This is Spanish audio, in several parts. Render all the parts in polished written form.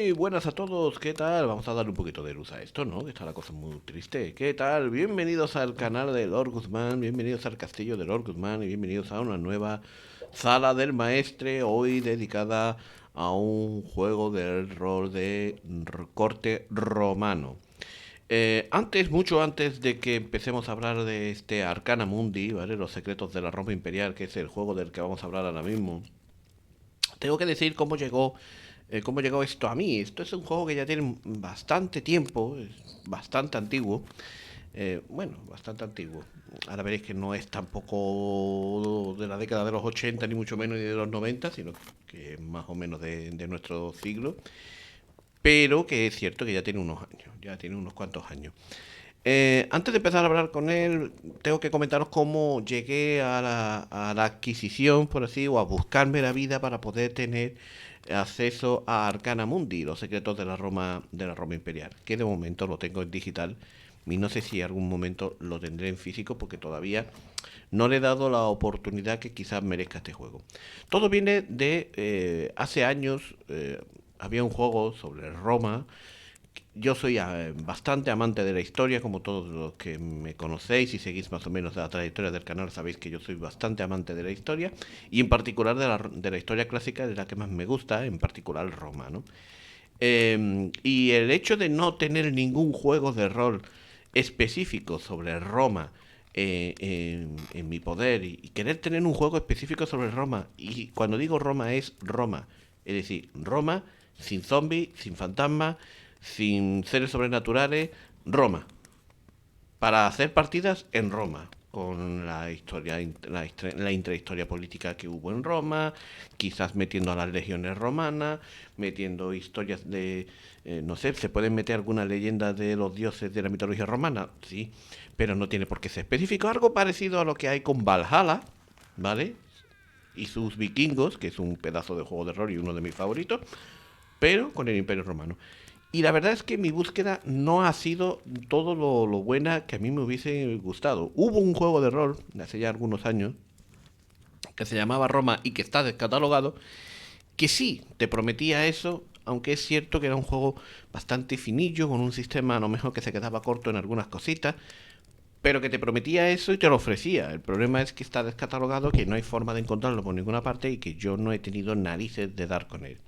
Muy buenas a todos, ¿qué tal? Vamos a darle un poquito de luz a esto, ¿no? Que está la cosa muy triste. ¿Qué tal? Bienvenidos al canal de Lord Guzmán, bienvenidos al castillo de Lord Guzmán y bienvenidos a una nueva sala del maestre, hoy dedicada a un juego de rol de corte romano. Mucho antes de que empecemos a hablar de este Arcana Mundi, ¿vale? Los secretos de la Roma Imperial, que es el juego del que vamos a hablar ahora mismo, tengo que decir cómo llegó esto a mí. Esto es un juego que ya tiene bastante tiempo, es bastante antiguo. Bueno, bastante antiguo. Ahora veréis que no es tampoco de la década de los 80 ni mucho menos ni de los 90, sino que es más o menos de nuestro siglo. Pero que es cierto que ya tiene unos años, ya tiene unos cuantos años. Antes de empezar a hablar con él, tengo que comentaros cómo llegué a la adquisición, por así, o a buscarme la vida para poder tener acceso a Arcana Mundi, los secretos de la Roma Imperial, que de momento lo tengo en digital y no sé si en algún momento lo tendré en físico porque todavía no le he dado la oportunidad que quizás merezca este juego. Todo viene de hace años, había un juego sobre Roma. Yo soy bastante amante de la historia, como todos los que me conocéis y seguís más o menos la trayectoria del canal, sabéis que yo soy bastante amante de la historia, y en particular de la historia clásica, de la que más me gusta, en particular Roma, ¿no? Y el hecho de no tener ningún juego de rol específico sobre Roma en mi poder y querer tener un juego específico sobre Roma, y cuando digo Roma es Roma, es decir, Roma sin zombies, sin fantasmas, sin seres sobrenaturales, Roma, para hacer partidas en Roma, con la historia, la intrahistoria política que hubo en Roma, quizás metiendo a las legiones romanas, metiendo historias de, no sé, se pueden meter alguna leyenda de los dioses de la mitología romana, sí, pero no tiene por qué ser específico, algo parecido a lo que hay con Valhalla, ¿vale? Y sus vikingos, que es un pedazo de juego de rol y uno de mis favoritos, pero con el Imperio Romano. Y la verdad es que mi búsqueda no ha sido todo lo buena que a mí me hubiese gustado. Hubo un juego de rol de hace ya algunos años que se llamaba Roma y que está descatalogado, que sí te prometía eso, aunque es cierto que era un juego bastante finillo, con un sistema a lo mejor que se quedaba corto en algunas cositas, pero que te prometía eso y te lo ofrecía. El problema es que está descatalogado, que no hay forma de encontrarlo por ninguna parte y que yo no he tenido narices de dar con él.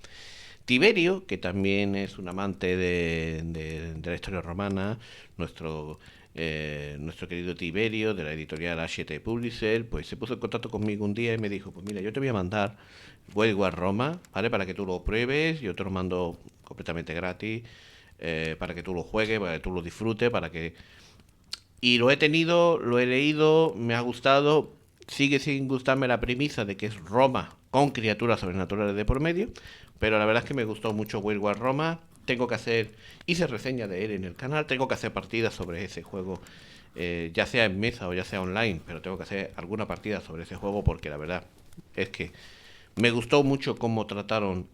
Tiberio, que también es un amante de la historia romana, nuestro querido Tiberio de la editorial Hachette Publisher, pues se puso en contacto conmigo un día y me dijo, pues mira, yo te voy a mandar World War Roma, ¿vale? Para que tú lo pruebes, yo te lo mando completamente gratis, para que tú lo juegues, para que tú lo disfrutes, para que... Y lo he tenido, lo he leído, me ha gustado, sigue sin gustarme la premisa de que es Roma con criaturas sobrenaturales de por medio, pero la verdad es que me gustó mucho World War Roma. Tengo que hacer, hice reseña de él en el canal, tengo que hacer partidas sobre ese juego, ya sea en mesa o ya sea online, pero tengo que hacer alguna partida sobre ese juego porque la verdad es que me gustó mucho cómo trataron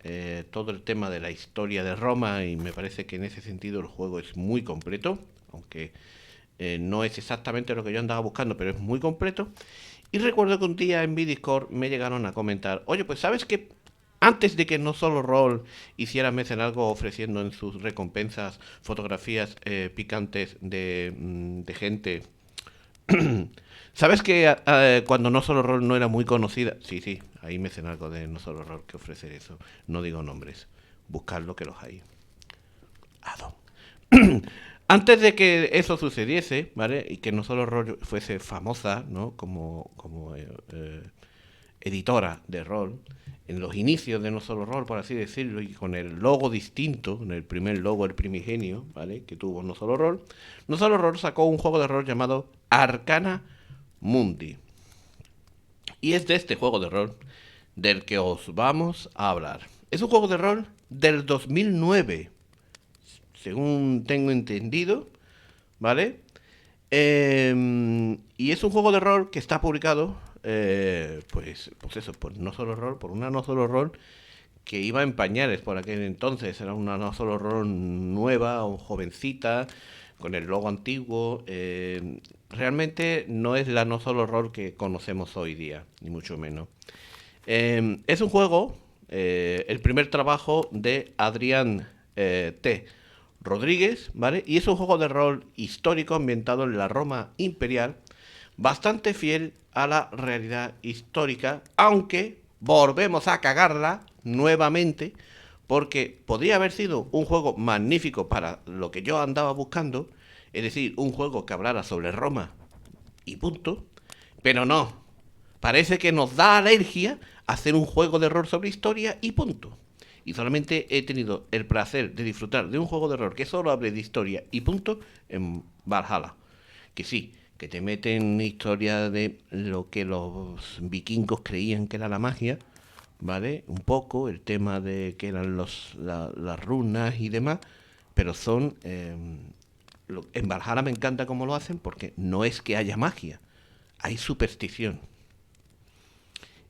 todo el tema de la historia de Roma y me parece que en ese sentido el juego es muy completo, aunque no es exactamente lo que yo andaba buscando, pero es muy completo. Y recuerdo que un día en mi Discord me llegaron a comentar, oye, pues sabes que antes de que No Solo Roll hiciera algo ofreciendo en sus recompensas fotografías picantes de gente, ¿sabes que cuando No Solo Roll no era muy conocida? Sí, sí, ahí algo de No Solo Roll que ofrecer eso. No digo nombres, buscarlo que los hay. Ado. Antes de que eso sucediese, ¿vale? Y que No Solo Roll fuese famosa, ¿no? Como editora de rol, en los inicios de No Solo Rol, por así decirlo, y con el logo distinto, con el primer logo, el primigenio, ¿vale? Que tuvo No Solo Rol sacó un juego de rol llamado Arcana Mundi. Y es de este juego de rol del que os vamos a hablar. Es un juego de rol del 2009, según tengo entendido, ¿vale? Y es un juego de rol que está publicado, pues eso, por no solo rol, por una no solo rol que iba en pañales por aquel entonces. Era una no solo rol nueva o jovencita, con el logo antiguo. Realmente no es la no solo rol que conocemos hoy día, ni mucho menos. Es un juego, el primer trabajo de Adrián. T. Rodríguez, ¿vale? Y es un juego de rol histórico ambientado en la Roma imperial, bastante fiel a la realidad histórica, aunque volvemos a cagarla nuevamente, porque podría haber sido un juego magnífico para lo que yo andaba buscando, es decir, un juego que hablara sobre Roma y punto, pero no. Parece que nos da alergia hacer un juego de rol sobre historia y punto. Y solamente he tenido el placer de disfrutar de un juego de rol que solo hable de historia y punto en Valhalla. Que sí, que te meten historia de lo que los vikingos creían que era la magia, ¿vale? Un poco el tema de que eran las runas y demás, pero son... en Valhalla me encanta cómo lo hacen porque no es que haya magia, hay superstición.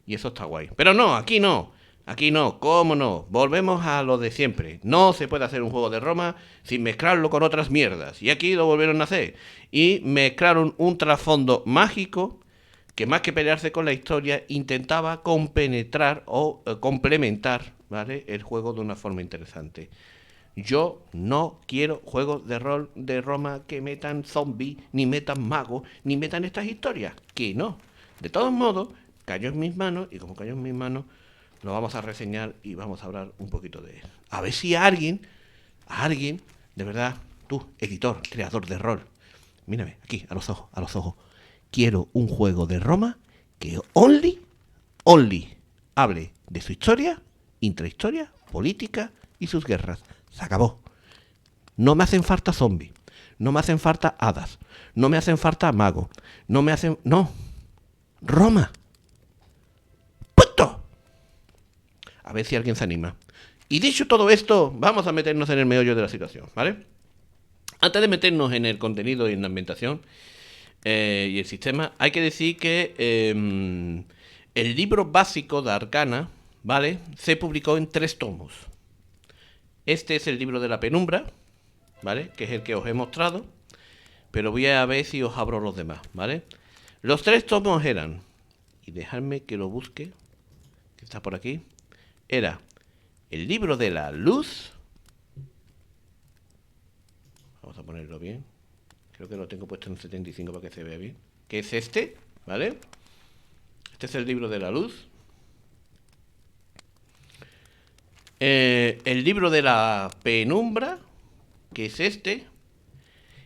Y eso está guay. Pero no, aquí no. Aquí no, ¿cómo no? Volvemos a lo de siempre. No se puede hacer un juego de Roma sin mezclarlo con otras mierdas. Y aquí lo volvieron a hacer. Y mezclaron un trasfondo mágico que más que pelearse con la historia intentaba compenetrar o complementar, ¿vale?, el juego de una forma interesante. Yo no quiero juegos de rol de Roma que metan zombies, ni metan magos, ni metan estas historias. Que no. De todos modos, cayó en mis manos, y como cayó en mis manos, lo vamos a reseñar y vamos a hablar un poquito de él. A ver si a alguien, de verdad, tú, editor, creador de rol, mírame, aquí, a los ojos. Quiero un juego de Roma que only hable de su historia, intrahistoria, política y sus guerras. Se acabó. No me hacen falta zombies. No me hacen falta hadas. No me hacen falta magos. No me hacen... No. Roma. ¡Punto! A ver si alguien se anima. Y dicho todo esto, vamos a meternos en el meollo de la situación, ¿vale? Antes de meternos en el contenido y en la ambientación y el sistema, hay que decir que el libro básico de Arcana, ¿vale?, se publicó en 3 tomos. Este es el libro de la penumbra, ¿vale?, que es el que os he mostrado, pero voy a ver si os abro los demás, ¿vale? Los 3 tomos eran, y dejadme que lo busque, que está por aquí, era el libro de la luz, vamos a ponerlo bien, creo que lo tengo puesto en 75 para que se vea bien, que es este, ¿vale? Este es el libro de la luz. El libro de la penumbra, que es este.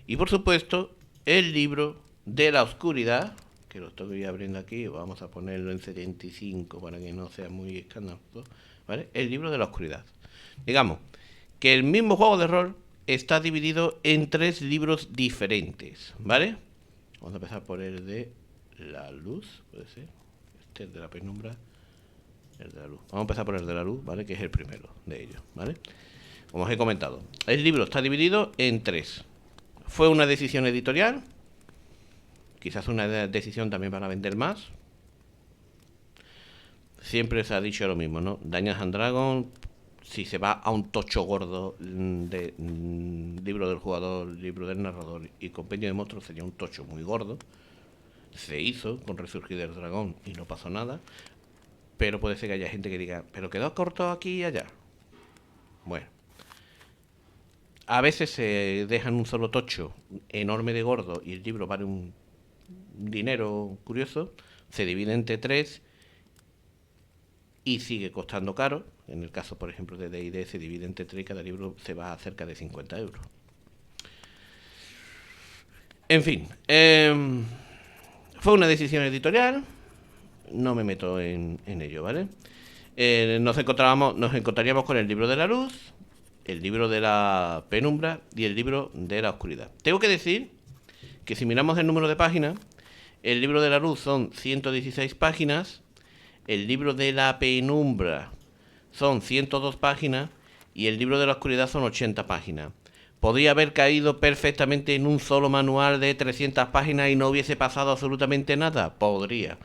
Y por supuesto, el libro de la oscuridad, que lo estoy abriendo aquí, vamos a ponerlo en 75 para que no sea muy escandaloso, ¿vale? El libro de la oscuridad. Digamos que el mismo juego de rol está dividido en 3 libros diferentes, ¿vale? Vamos a empezar por el de la luz, puede ser. Este es de la penumbra. El de la luz. Vamos a empezar por el de la luz, ¿vale?, que es el primero de ellos, ¿vale? Como os he comentado, el libro está dividido en 3. Fue una decisión editorial, quizás una decisión también para vender más. Siempre se ha dicho lo mismo, ¿no? Dungeons and Dragons, si se va a un tocho gordo de libro del jugador, libro del narrador y compendio de monstruos, sería un tocho muy gordo. Se hizo con Resurgir del Dragón y no pasó nada. Pero puede ser que haya gente que diga, pero quedó corto aquí y allá. Bueno, a veces se dejan un solo tocho enorme de gordo y el libro vale un dinero curioso, se divide entre 3 y sigue costando caro. En el caso, por ejemplo, de D&D se divide entre 3 y cada libro se va a cerca de 50 euros. En fin, fue una decisión editorial, no me meto en ello, ¿vale? Nos encontraríamos con el libro de la luz, el libro de la penumbra y el libro de la oscuridad. Tengo que decir que si miramos el número de páginas, el libro de la luz son 116 páginas, el libro de la penumbra son 102 páginas y el libro de la oscuridad son 80 páginas. Podría haber caído perfectamente en un solo manual de 300 páginas y no hubiese pasado absolutamente nada. Podría.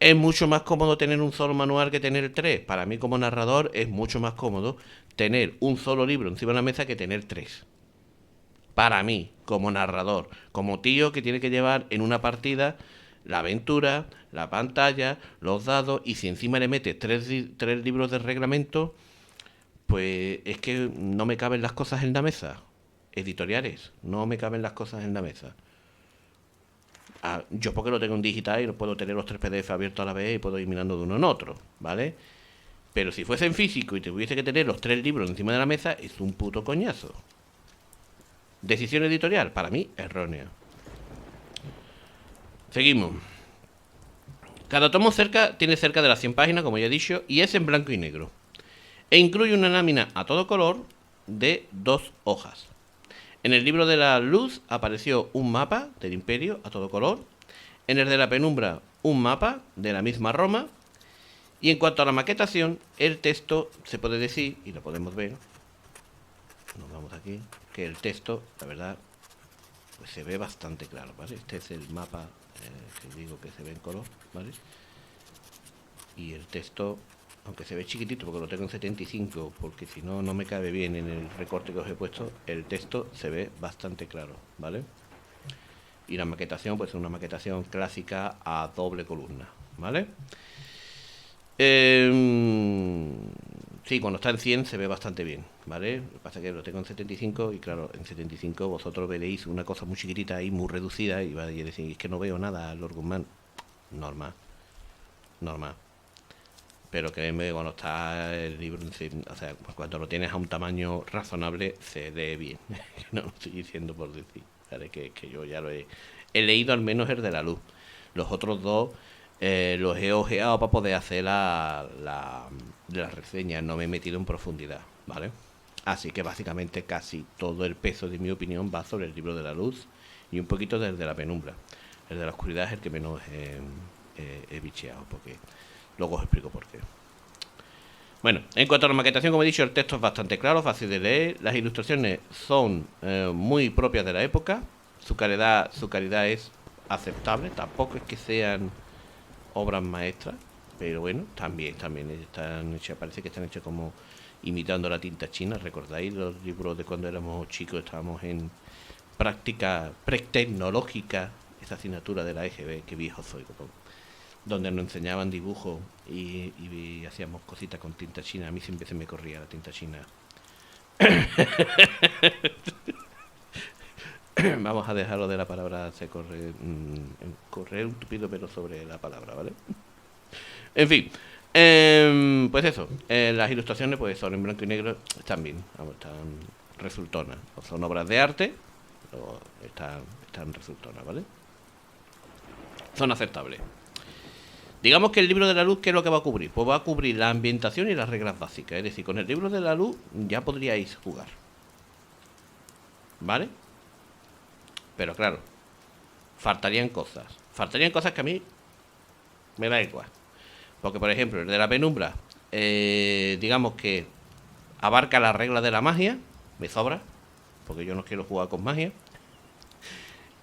Es mucho más cómodo tener un solo manual que tener 3. Para mí como narrador es mucho más cómodo tener un solo libro encima de la mesa que tener 3. Para mí, como narrador, como tío que tiene que llevar en una partida la aventura, la pantalla, los dados, y si encima le metes 3 libros de reglamento, Pues es que no me caben las cosas en la mesa. Editoriales, no me caben las cosas en la mesa. Yo porque lo tengo en digital y no puedo tener los tres PDF abiertos a la vez y puedo ir mirando de uno en otro, ¿vale? Pero si fuese en físico y tuviese que tener los tres libros encima de la mesa, es un puto coñazo. Decisión editorial, para mí, errónea. Seguimos. Cada tomo tiene cerca de las 100 páginas, como ya he dicho, y es en blanco y negro. E incluye una lámina a todo color de 2 hojas. En el libro de la luz apareció un mapa del imperio a todo color. En el de la penumbra, un mapa de la misma Roma. Y en cuanto a la maquetación, el texto se puede decir, y lo podemos ver, nos vamos aquí, que el texto, la verdad, pues se ve bastante claro, ¿vale? Este es el mapa que digo que se ve en color, ¿vale? Y el texto, aunque se ve chiquitito porque lo tengo en 75, porque si no, no me cabe bien en el recorte que os he puesto, el texto se ve bastante claro, ¿vale? Y la maquetación, pues es una maquetación clásica a doble columna, ¿vale? Sí, cuando está en 100 se ve bastante bien, ¿vale? Lo que pasa es que lo tengo en 75 y claro, en 75 vosotros veréis una cosa muy chiquitita y muy reducida y vais a decir, es que no veo nada, Lord Guzmán. Normal, normal. Pero créeme, cuando está el libro, o sea, cuando lo tienes a un tamaño razonable, se lee bien. No lo estoy diciendo por decir, ¿vale? Que yo ya lo he leído al menos el de la luz. Los otros dos los he ojeado para poder hacer la reseña, no me he metido en profundidad, ¿vale? Así que básicamente casi todo el peso de mi opinión va sobre el libro de la luz y un poquito del de la penumbra. El de la oscuridad es el que menos he bicheado, porque luego os explico por qué. Bueno, en cuanto a la maquetación, como he dicho, el texto es bastante claro, fácil de leer. Las ilustraciones son muy propias de la época. Su calidad es aceptable. Tampoco es que sean obras maestras, pero bueno, también están hechas, parece que están hechas como imitando la tinta china. ¿Recordáis los libros de cuando éramos chicos? Estábamos en práctica pretecnológica, esa asignatura de la EGB, que viejo soy, donde nos enseñaban dibujos y hacíamos cositas con tinta china. A mí siempre se me corría la tinta china. Vamos a dejarlo de la palabra correr un tupido pelo sobre la palabra, ¿vale? En fin, pues eso, las ilustraciones pues son en blanco y negro, están bien, vamos, están resultonas, o son obras de arte, o están resultonas, ¿vale? Son aceptables. Digamos que el libro de la luz, ¿qué es lo que va a cubrir? Pues va a cubrir la ambientación y las reglas básicas, es decir, con el libro de la luz ya podríais jugar, ¿vale? Pero claro, faltarían cosas que a mí me da igual. Porque, por ejemplo, el de la penumbra, digamos que abarca las reglas de la magia, me sobra, porque yo no quiero jugar con magia.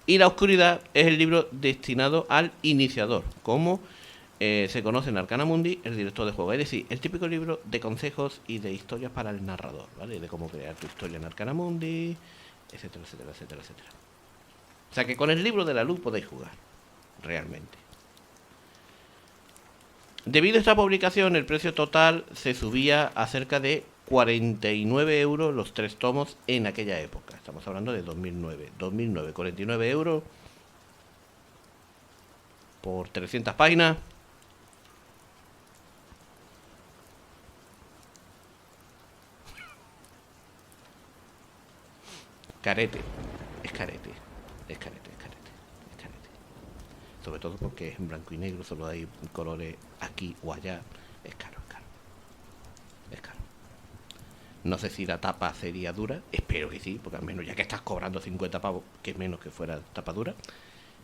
Y la oscuridad es el libro destinado al iniciador, como se conoce en Arcana Mundi, el director de juego. Es decir, el típico libro de consejos y de historias para el narrador, ¿vale? De cómo crear tu historia en Arcana Mundi, etcétera, etcétera, etcétera, etcétera. O sea que con el libro de la luz podéis jugar, realmente. Debido a esta publicación, el precio total se subía a cerca de 49 euros los 3 tomos en aquella época. Estamos hablando de 2009. 2009, 49 euros por 300 páginas. Carete. Es carete. Es carete, es carete. Es carete. Sobre todo porque es en blanco y negro, solo hay colores aquí o allá. Es caro, es caro. Es caro. No sé si la tapa sería dura, espero que sí, porque al menos ya que estás cobrando 50 pavos, que es menos que fuera tapa dura.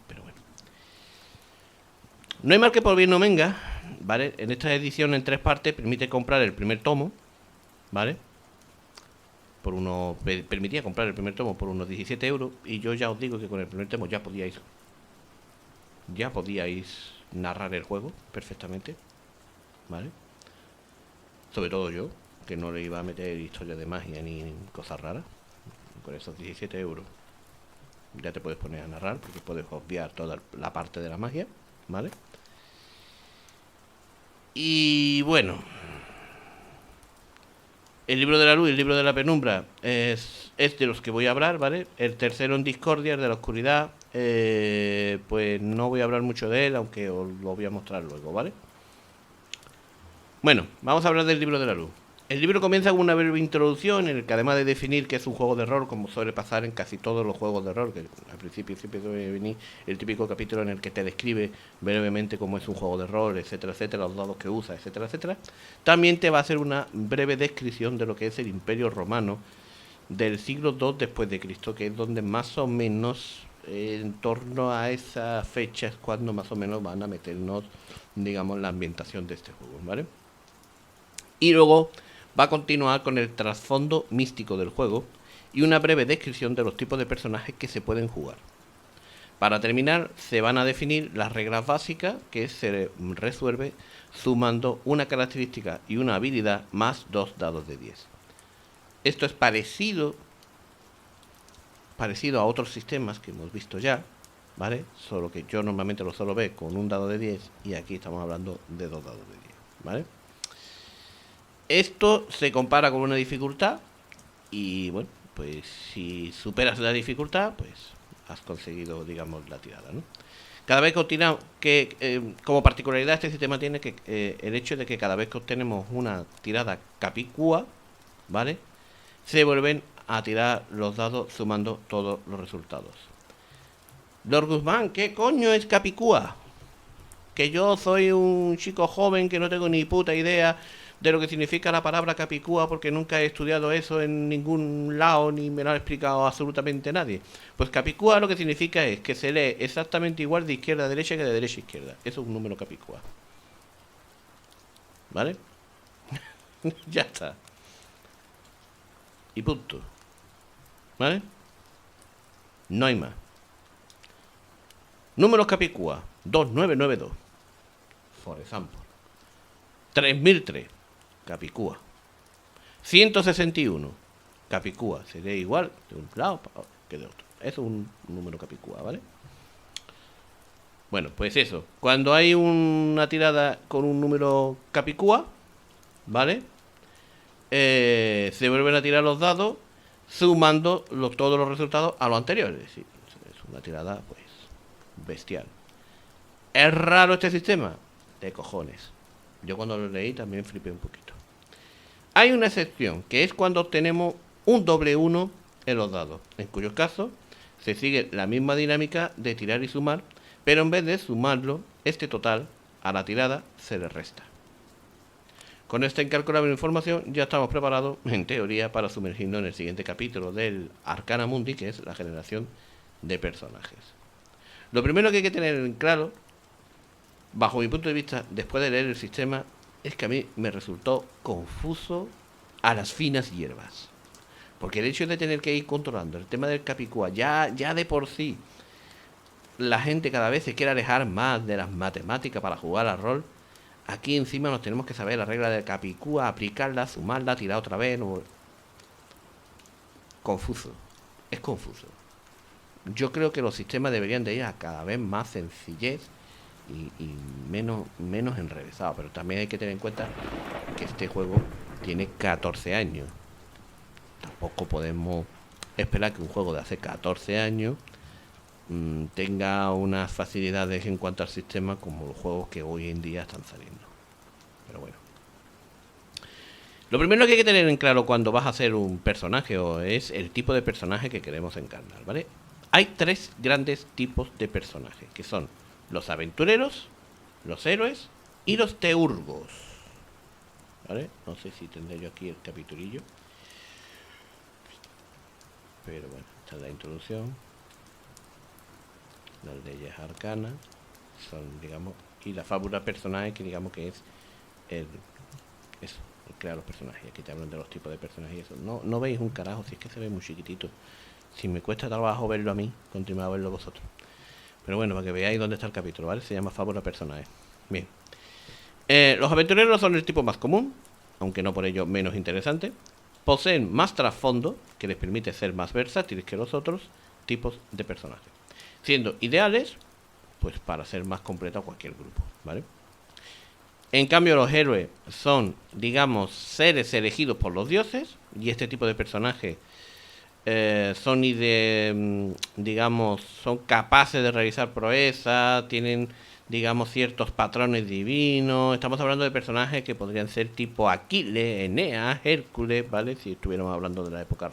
Pero bueno. No hay mal que por bien no venga, ¿vale? En esta edición en 3 partes permite comprar el primer tomo, ¿vale? Permitía comprar el primer tomo por unos 17 euros. Y yo ya os digo que con el primer tomo ya podíais narrar el juego perfectamente, ¿vale? Sobre todo yo, que no le iba a meter historias de magia ni cosas raras. Con esos 17 euros ya te puedes poner a narrar, porque puedes obviar toda la parte de la magia, ¿vale? Y bueno, El libro de la luz y el libro de la penumbra es de los que voy a hablar, ¿vale? El tercero en discordia, el de la oscuridad, pues no voy a hablar mucho de él, aunque os lo voy a mostrar luego, ¿vale? Bueno, vamos a hablar del libro de la luz. El libro comienza con una breve introducción en el que, además de definir que es un juego de rol, como suele pasar en casi todos los juegos de rol, que al principio siempre suele venir el típico capítulo en el que te describe brevemente cómo es un juego de rol, etcétera, etcétera, los dados que usa, etcétera, etcétera, también te va a hacer una breve descripción de lo que es el Imperio Romano del siglo II después de Cristo, que es donde más o menos en torno a esa fecha es cuando más o menos van a meternos, digamos, la ambientación de este juego, ¿vale? Y luego va a continuar con el trasfondo místico del juego y una breve descripción de los tipos de personajes que se pueden jugar. Para terminar, se van a definir las reglas básicas que se resuelve sumando una característica y una habilidad más 2 dados de 10. Esto es parecido a otros sistemas que hemos visto ya, ¿vale? Solo que yo normalmente lo suelo ver con un dado de 10 y aquí estamos hablando de 2 dados de 10, ¿vale? Esto se compara con una dificultad y bueno, pues si superas la dificultad, pues has conseguido, digamos, la tirada, ¿no? Cada vez que obtenemos, como particularidad este sistema tiene que el hecho de que cada vez que obtenemos una tirada capicúa, ¿vale? Se vuelven a tirar los dados sumando todos los resultados. Lord Guzmán, ¿qué coño es capicúa? Que yo soy un chico joven que no tengo ni puta idea de lo que significa la palabra capicúa porque nunca he estudiado eso en ningún lado ni me lo ha explicado absolutamente nadie. Pues capicúa lo que significa es que se lee exactamente igual de izquierda a derecha que de derecha a izquierda. Eso es un número capicúa. ¿Vale? Ya está. Y punto. ¿Vale? No hay más. Números capicúa 2992. Por ejemplo. 3003. Capicúa. 161. Capicúa. Sería igual de un lado que de otro. Eso es un número capicúa, ¿vale? Bueno, pues eso. Cuando hay una tirada con un número capicúa, ¿vale? Se vuelven a tirar los dados sumando todos los resultados a los anteriores. Es decir, es una tirada, pues, bestial. ¿Es raro este sistema? De cojones. Yo cuando lo leí también flipé un poquito. Hay una excepción, que es cuando obtenemos un doble 1 en los dados, en cuyo caso se sigue la misma dinámica de tirar y sumar, pero en vez de sumarlo, este total a la tirada se le resta. Con esta incalculable información ya estamos preparados, en teoría, para sumergirnos en el siguiente capítulo del Arcana Mundi, que es la generación de personajes. Lo primero que hay que tener en claro, bajo mi punto de vista, después de leer el sistema, es que a mí me resultó confuso a las finas hierbas. Porque el hecho de tener que ir controlando el tema del capicúa, ya de por sí, la gente cada vez se quiere alejar más de las matemáticas para jugar al rol. Aquí encima nos tenemos que saber la regla del capicúa, aplicarla, sumarla, tirar otra vez. No... Confuso. Es confuso. Yo creo que los sistemas deberían de ir a cada vez más sencillez y menos enrevesado. Pero también hay que tener en cuenta que este juego tiene 14 años. Tampoco podemos esperar que un juego de hace 14 años tenga unas facilidades en cuanto al sistema como los juegos que hoy en día están saliendo. Pero bueno. Lo primero que hay que tener en claro cuando vas a hacer un personaje es el tipo de personaje que queremos encarnar, ¿vale? Hay 3 grandes tipos de personajes, que son los aventureros, los héroes y los teurgos. ¿Vale? No sé si tendré yo aquí el capitulillo. Pero bueno, esta es la introducción. Las leyes arcanas son, digamos, y la fábula personaje, que digamos que es el crear los personajes. Aquí te hablan de los tipos de personajes y eso. No veis un carajo, si es que se ve muy chiquitito. Si me cuesta trabajo verlo a mí, continuad a verlo vosotros. Pero bueno, para que veáis dónde está el capítulo, ¿vale? Se llama fábula personaje. Bien. Los aventureros son el tipo más común, aunque no por ello menos interesante. Poseen más trasfondo, que les permite ser más versátiles que los otros tipos de personajes, siendo ideales, pues, para ser más completo a cualquier grupo, ¿vale? En cambio, los héroes son, digamos, seres elegidos por los dioses. Y este tipo de personajes son digamos, son capaces de realizar proezas, tienen, digamos, ciertos patrones divinos. Estamos hablando de personajes que podrían ser tipo Aquiles, Eneas, Hércules, ¿vale? Si estuviéramos hablando de la época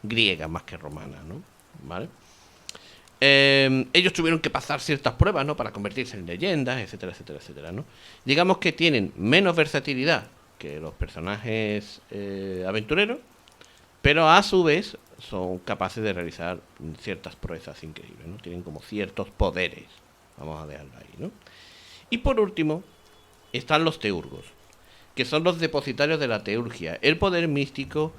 griega más que romana, ¿no? ¿Vale? Ellos tuvieron que pasar ciertas pruebas, ¿no? Para convertirse en leyendas, etcétera, etcétera, etcétera, ¿no? Digamos que tienen menos versatilidad que los personajes aventureros, pero a su vez son capaces de realizar ciertas proezas increíbles, ¿no? Tienen como ciertos poderes, vamos a dejarlo ahí, ¿no? Y por último, están los teurgos, que son los depositarios de la teurgia, el poder místico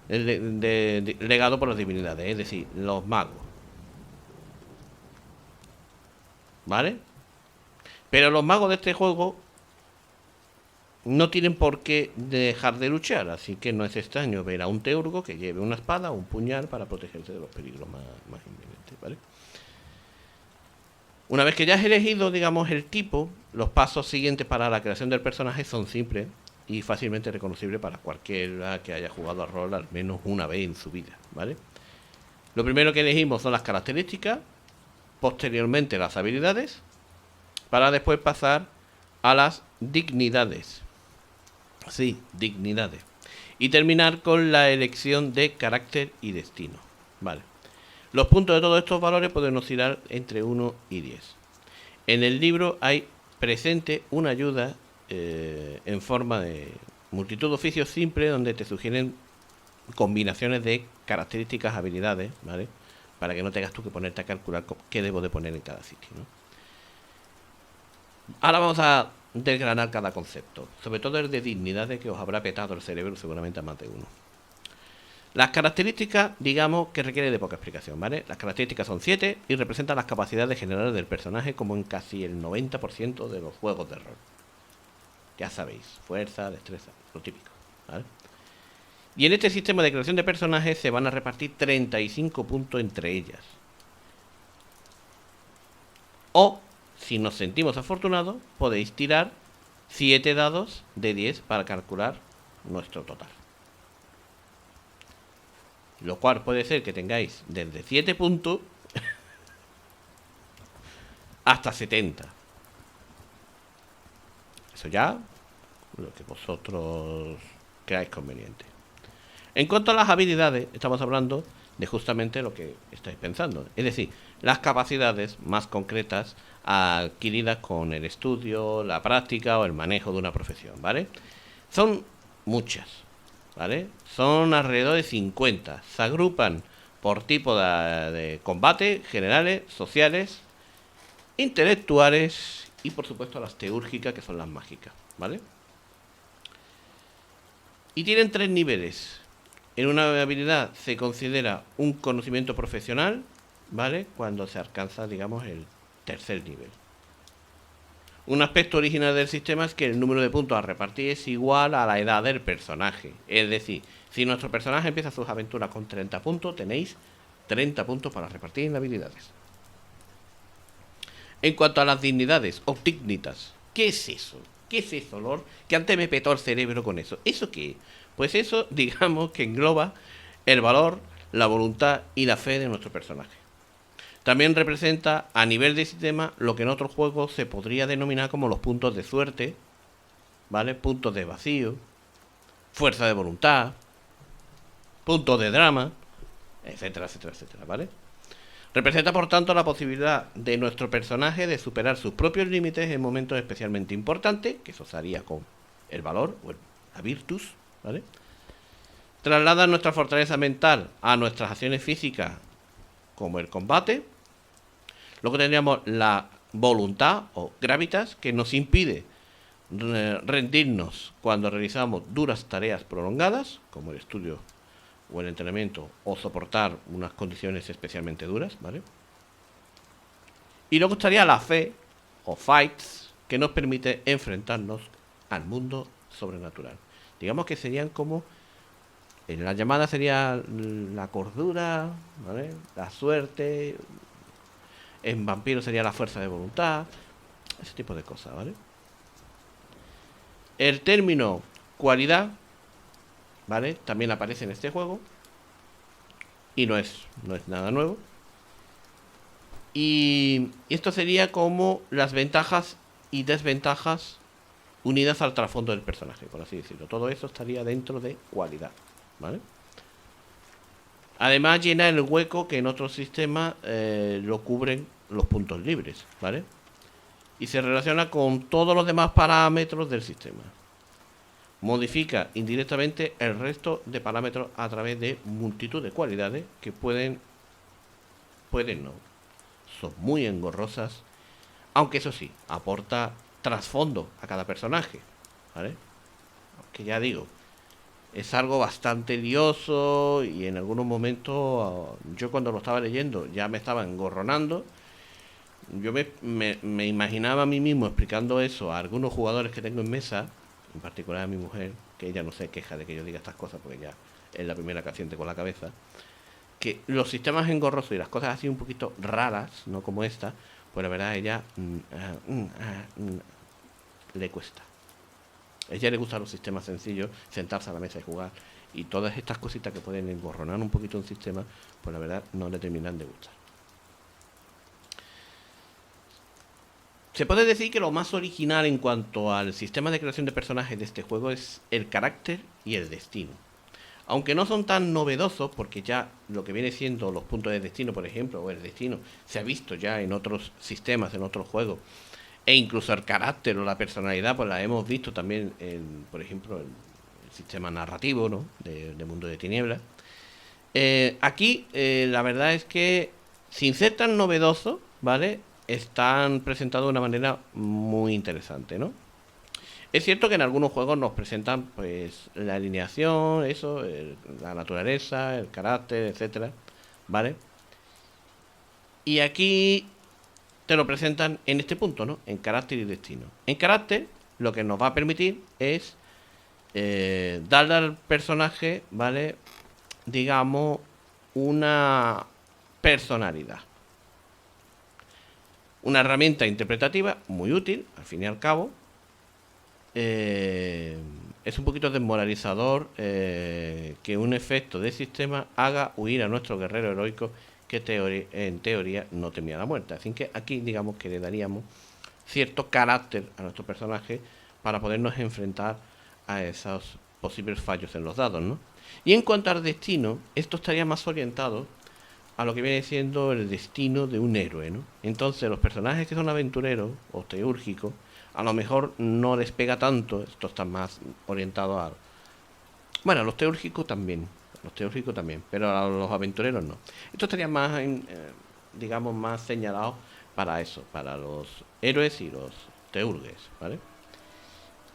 legado por las divinidades, es decir, los magos, ¿vale? Pero los magos de este juego no tienen por qué dejar de luchar, así que no es extraño ver a un teurgo que lleve una espada o un puñal para protegerse de los peligros más inminentes, ¿vale? Una vez que ya has elegido, digamos, el tipo, los pasos siguientes para la creación del personaje son simples y fácilmente reconocibles para cualquiera que haya jugado a rol al menos una vez en su vida, ¿vale? Lo primero que elegimos son las características, posteriormente las habilidades, para después pasar a las dignidades. Sí, dignidades. Y terminar con la elección de carácter y destino. Vale. Los puntos de todos estos valores pueden oscilar entre 1 y 10. En el libro hay presente una ayuda en forma de multitud de oficios simples donde te sugieren combinaciones de características, habilidades, ¿vale? Para que no tengas tú que ponerte a calcular qué debo de poner en cada sitio, ¿no? Ahora vamos a desgranar cada concepto, sobre todo el de dignidades, que os habrá petado el cerebro seguramente a más de uno. Las características, digamos que requiere de poca explicación, ¿vale? Las características son 7 y representan las capacidades generales del personaje, como en casi el 90% de los juegos de rol. Ya sabéis, fuerza, destreza, lo típico, ¿vale? Y en este sistema de creación de personajes se van a repartir 35 puntos entre ellas. O, si nos sentimos afortunados, podéis tirar 7 dados de 10 para calcular nuestro total. Lo cual puede ser que tengáis desde 7 puntos hasta 70. Eso ya, lo que vosotros creáis conveniente. En cuanto a las habilidades, estamos hablando de justamente lo que estáis pensando. Es decir, las capacidades más concretas adquiridas con el estudio, la práctica o el manejo de una profesión, ¿vale? Son muchas, ¿vale? Son alrededor de 50. Se agrupan por tipo de combate, generales, sociales, intelectuales y por supuesto las teúrgicas, que son las mágicas, ¿vale? Y tienen 3 niveles. En una habilidad se considera un conocimiento profesional, ¿vale? Cuando se alcanza, digamos, el tercer nivel. Un aspecto original del sistema es que el número de puntos a repartir es igual a la edad del personaje. Es decir, si nuestro personaje empieza sus aventuras con 30 puntos, tenéis 30 puntos para repartir en habilidades. En cuanto a las dignidades o dignitas, ¿qué es eso? ¿Qué es eso, Lord? Que antes me petó el cerebro con eso. ¿Eso qué? Pues eso, digamos, que engloba el valor, la voluntad y la fe de nuestro personaje. También representa a nivel de sistema lo que en otros juegos se podría denominar como los puntos de suerte, ¿vale? Puntos de vacío, fuerza de voluntad, puntos de drama, etcétera, etcétera, etcétera, ¿vale? Representa por tanto la posibilidad de nuestro personaje de superar sus propios límites en momentos especialmente importantes, que eso se haría con el valor o la virtus, ¿vale? Traslada nuestra fortaleza mental a nuestras acciones físicas, como el combate. Luego tendríamos la voluntad o gravitas, que nos impide rendirnos cuando realizamos duras tareas prolongadas, como el estudio o el entrenamiento, o soportar unas condiciones especialmente duras, ¿vale? Y luego estaría la fe, o fights, que nos permite enfrentarnos al mundo sobrenatural. Digamos que serían como, en la llamada sería la cordura, ¿vale? La suerte, en vampiro sería la fuerza de voluntad, ese tipo de cosas, ¿vale? El término cualidad, ¿vale? También aparece en este juego. Y no es nada nuevo. Y esto sería como las ventajas y desventajas unidas al trasfondo del personaje, por así decirlo. Todo eso estaría dentro de cualidad, ¿vale? Además llena el hueco que en otros sistemas lo cubren los puntos libres, ¿vale? Y se relaciona con todos los demás parámetros del sistema. Modifica indirectamente el resto de parámetros a través de multitud de cualidades que pueden no. Son muy engorrosas, aunque eso sí, aporta trasfondo a cada personaje, ¿vale? Que ya digo, es algo bastante lioso y en algunos momentos yo cuando lo estaba leyendo ya me estaba engorronando. Yo me imaginaba a mí mismo explicando eso a algunos jugadores que tengo en mesa, en particular a mi mujer, que ella no se queja de que yo diga estas cosas porque ya es la primera que asiente con la cabeza, que los sistemas engorrosos y las cosas así un poquito raras, no como esta, pues la verdad a ella le cuesta. A ella le gustan los sistemas sencillos, sentarse a la mesa y jugar. Y todas estas cositas que pueden engorronar un poquito un sistema, pues la verdad no le terminan de gustar. Se puede decir que lo más original en cuanto al sistema de creación de personajes de este juego es el carácter y el destino. Aunque no son tan novedosos, porque ya lo que viene siendo los puntos de destino, por ejemplo, o el destino, se ha visto ya en otros sistemas, en otros juegos. E incluso el carácter o la personalidad, pues la hemos visto también, por ejemplo, en el sistema narrativo, ¿no? De Mundo de Tinieblas. Aquí, la verdad es que, sin ser tan novedoso, ¿vale? Están presentados de una manera muy interesante, ¿no? Es cierto que en algunos juegos nos presentan pues la alineación, eso, la naturaleza, el carácter, etcétera, ¿vale? Y aquí te lo presentan en este punto, ¿no? En carácter y destino. En carácter, lo que nos va a permitir es darle al personaje, ¿vale? Digamos, una personalidad. Una herramienta interpretativa muy útil, al fin y al cabo. Es un poquito desmoralizador que un efecto de sistema haga huir a nuestro guerrero heroico que en teoría no temía la muerte. Así que aquí digamos que le daríamos cierto carácter a nuestro personaje para podernos enfrentar a esos posibles fallos en los dados, ¿no? Y en cuanto al destino, esto estaría más orientado a lo que viene siendo el destino de un héroe, ¿no? Entonces los personajes que son aventureros o teúrgicos a lo mejor no les pega tanto, esto está más orientado a... Bueno, a los teúrgicos también, pero a los aventureros no. Esto estaría más, digamos, más señalado para eso, para los héroes y los teurgues, ¿vale?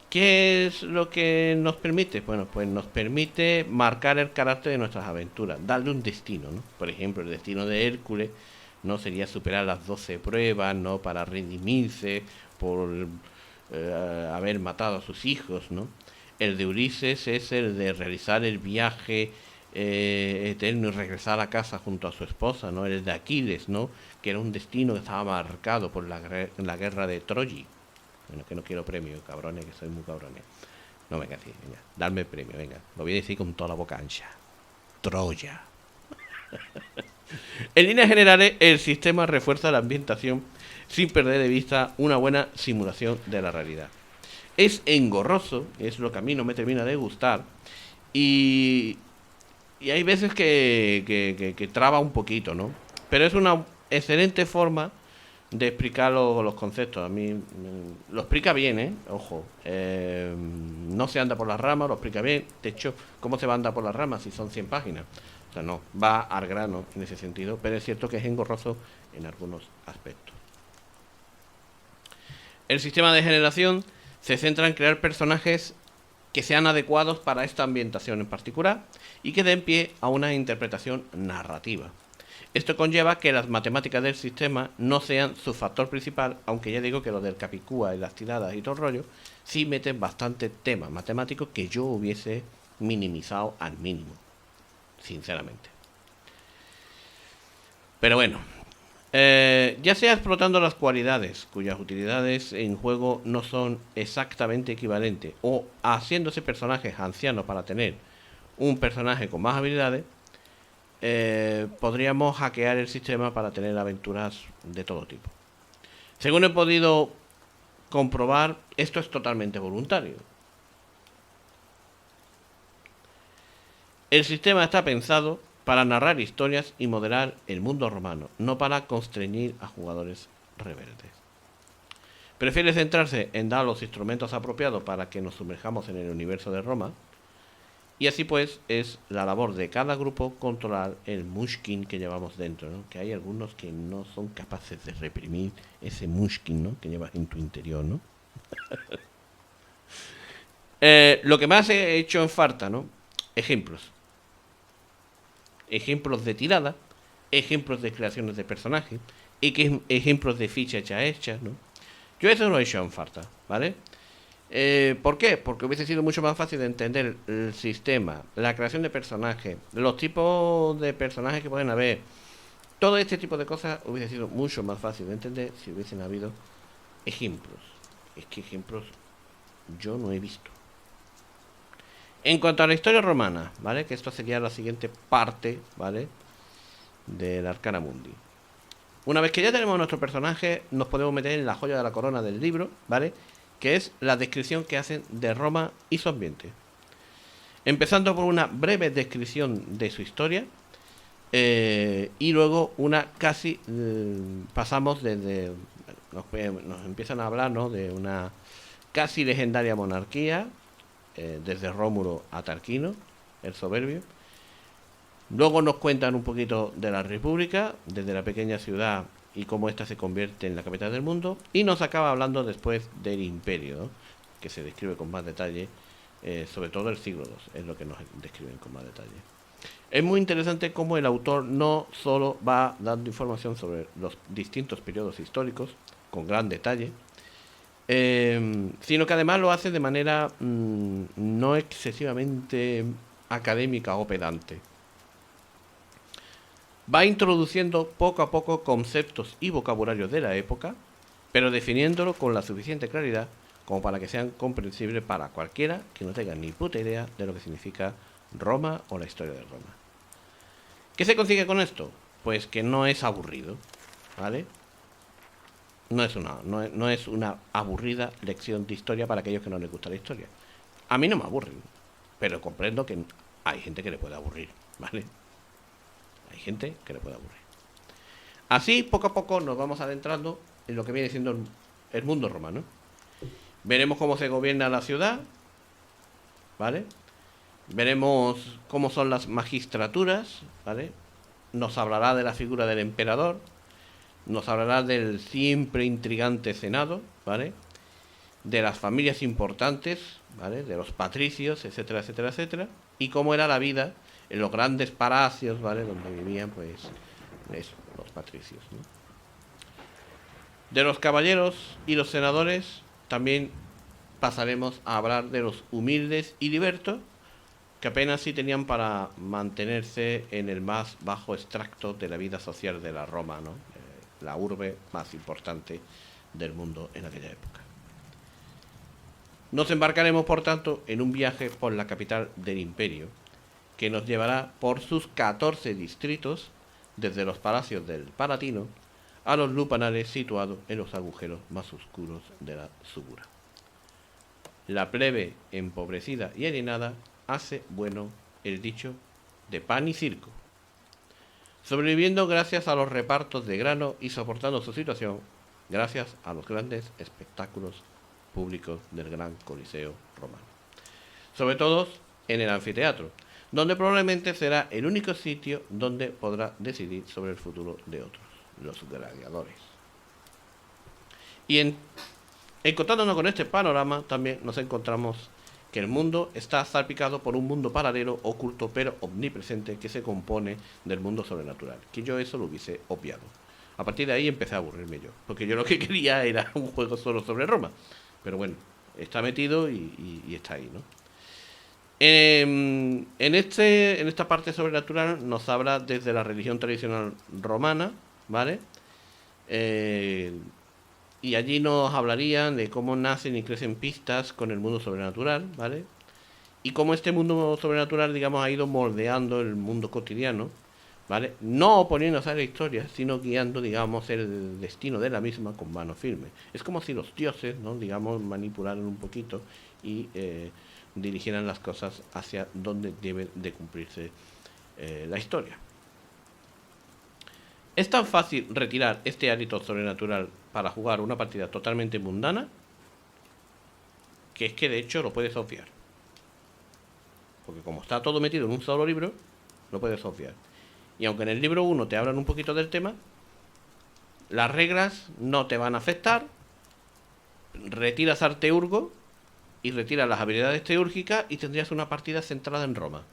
¿Qué es lo que nos permite? Bueno, pues nos permite marcar el carácter de nuestras aventuras, darle un destino, ¿no? Por ejemplo, el destino de Hércules no sería superar las 12 pruebas, ¿no? Para redimirse por haber matado a sus hijos, ¿no? El de Ulises es el de realizar el viaje eterno y regresar a casa junto a su esposa, ¿no? El de Aquiles, ¿no? Que era un destino que estaba marcado por la guerra de Troya. Bueno, que no quiero premio, cabrones, que soy muy cabrones. No, venga, sí, venga, darme el premio, venga. Lo voy a decir con toda la boca ancha. Troya. En líneas generales, el sistema refuerza la ambientación sin perder de vista una buena simulación de la realidad. Es engorroso, es lo que a mí no me termina de gustar, y, y hay veces que traba un poquito, ¿no? Pero es una excelente forma de explicar los conceptos. A mí lo explica bien, ¿eh? Ojo, no se anda por las ramas, lo explica bien. De hecho, ¿cómo se va a andar por las ramas si son 100 páginas? O sea, no, va al grano en ese sentido, pero es cierto que es engorroso en algunos aspectos. El sistema de generación se centra en crear personajes que sean adecuados para esta ambientación en particular y que den pie a una interpretación narrativa. Esto conlleva que las matemáticas del sistema no sean su factor principal, aunque ya digo que lo del capicúa y las tiradas y todo el rollo sí meten bastante tema matemático que yo hubiese minimizado al mínimo, sinceramente. Pero bueno, Ya sea explotando las cualidades, cuyas utilidades en juego no son exactamente equivalentes, o haciéndose personajes ancianos para tener un personaje con más habilidades, podríamos hackear el sistema para tener aventuras de todo tipo. Según he podido comprobar, esto es totalmente voluntario. El sistema está pensado para narrar historias y modelar el mundo romano, no para constreñir a jugadores rebeldes. Prefiere centrarse en dar los instrumentos apropiados para que nos sumerjamos en el universo de Roma, y así pues es la labor de cada grupo controlar el mushkin que llevamos dentro, ¿no? Que hay algunos que no son capaces de reprimir ese mushkin, ¿no? Que llevas en tu interior, ¿no? Lo que más he hecho en falta, ¿no? Ejemplos. Ejemplos de tirada, ejemplos de creaciones de personajes, ejemplos de fichas ya hechas, ¿no? Yo eso lo he hecho en falta, ¿vale? ¿Por qué? Porque hubiese sido mucho más fácil de entender el sistema, la creación de personajes, los tipos de personajes que pueden haber. Todo este tipo de cosas hubiese sido mucho más fácil de entender si hubiesen habido ejemplos. Es que ejemplos yo no he visto. En cuanto a la historia romana, ¿vale? Que esto sería la siguiente parte, ¿vale? Del Arcana Mundi. Una vez que ya tenemos nuestro personaje, nos podemos meter en la joya de la corona del libro, ¿vale? Que es la descripción que hacen de Roma y su ambiente. Empezando por una breve descripción de su historia, y luego una casi pasamos desde nos empiezan a hablar, ¿no? De una casi legendaria monarquía, desde Rómulo a Tarquino, el soberbio. Luego nos cuentan un poquito de la República, desde la pequeña ciudad y cómo ésta se convierte en la capital del mundo. Y nos acaba hablando después del Imperio, ¿no? Que se describe con más detalle, sobre todo el siglo II, es lo que nos describen con más detalle. Es muy interesante cómo el autor no solo va dando información sobre los distintos periodos históricos, con gran detalle, sino que además lo hace de manera no excesivamente académica o pedante. Va introduciendo poco a poco conceptos y vocabularios de la época, pero definiéndolo con la suficiente claridad como para que sean comprensibles para cualquiera que no tenga ni puta idea de lo que significa Roma o la historia de Roma. ¿Qué se consigue con esto? Pues que no es aburrido, ¿vale? No es una aburrida lección de historia para aquellos que no les gusta la historia. A mí no me aburren, pero comprendo que hay gente que le puede aburrir, ¿vale? Hay gente que le puede aburrir. Así, poco a poco, nos vamos adentrando en lo que viene siendo el mundo romano. Veremos cómo se gobierna la ciudad, ¿vale? Veremos cómo son las magistraturas, ¿vale? Nos hablará de la figura del emperador, nos hablará del siempre intrigante Senado, ¿vale? De las familias importantes, ¿vale? De los patricios, etcétera, etcétera, etcétera. Y cómo era la vida en los grandes palacios, ¿vale? Donde vivían, pues, eso, los patricios, ¿no? De los caballeros y los senadores también pasaremos a hablar de los humildes y libertos, que apenas sí tenían para mantenerse en el más bajo extracto de la vida social de la Roma, ¿no? La urbe más importante del mundo en aquella época. Nos embarcaremos, por tanto, en un viaje por la capital del imperio, que nos llevará por sus 14 distritos, desde los palacios del Palatino a los lupanares situados en los agujeros más oscuros de la Subura. La plebe empobrecida y alienada hace bueno el dicho de pan y circo, sobreviviendo gracias a los repartos de grano y soportando su situación gracias a los grandes espectáculos públicos del gran Coliseo romano. Sobre todo en el anfiteatro, donde probablemente será el único sitio donde podrá decidir sobre el futuro de otros, los gladiadores. Y encontrándonos con este panorama, también nos encontramos que el mundo está salpicado por un mundo paralelo, oculto pero omnipresente, que se compone del mundo sobrenatural, que yo eso lo hubiese obviado. A partir de ahí empecé a aburrirme yo, porque yo lo que quería era un juego solo sobre Roma. Pero bueno, está metido y está ahí, ¿no? En esta parte sobrenatural nos habla desde la religión tradicional romana, ¿vale? Eh, y allí nos hablarían de cómo nacen y crecen pistas con el mundo sobrenatural, ¿vale? Y cómo este mundo sobrenatural, digamos, ha ido moldeando el mundo cotidiano, ¿vale? No oponiéndose a la historia, sino guiando, digamos, el destino de la misma con mano firme. Es como si los dioses, ¿no? Digamos, manipularan un poquito y dirigieran las cosas hacia donde debe de cumplirse la historia. Es tan fácil retirar este hábito sobrenatural para jugar una partida totalmente mundana que es que de hecho lo puedes obviar. Porque como está todo metido en un solo libro, lo puedes obviar. Y aunque en el libro 1 te hablan un poquito del tema, las reglas no te van a afectar. Retiras Arteurgo y retiras las habilidades teúrgicas y tendrías una partida centrada en Roma.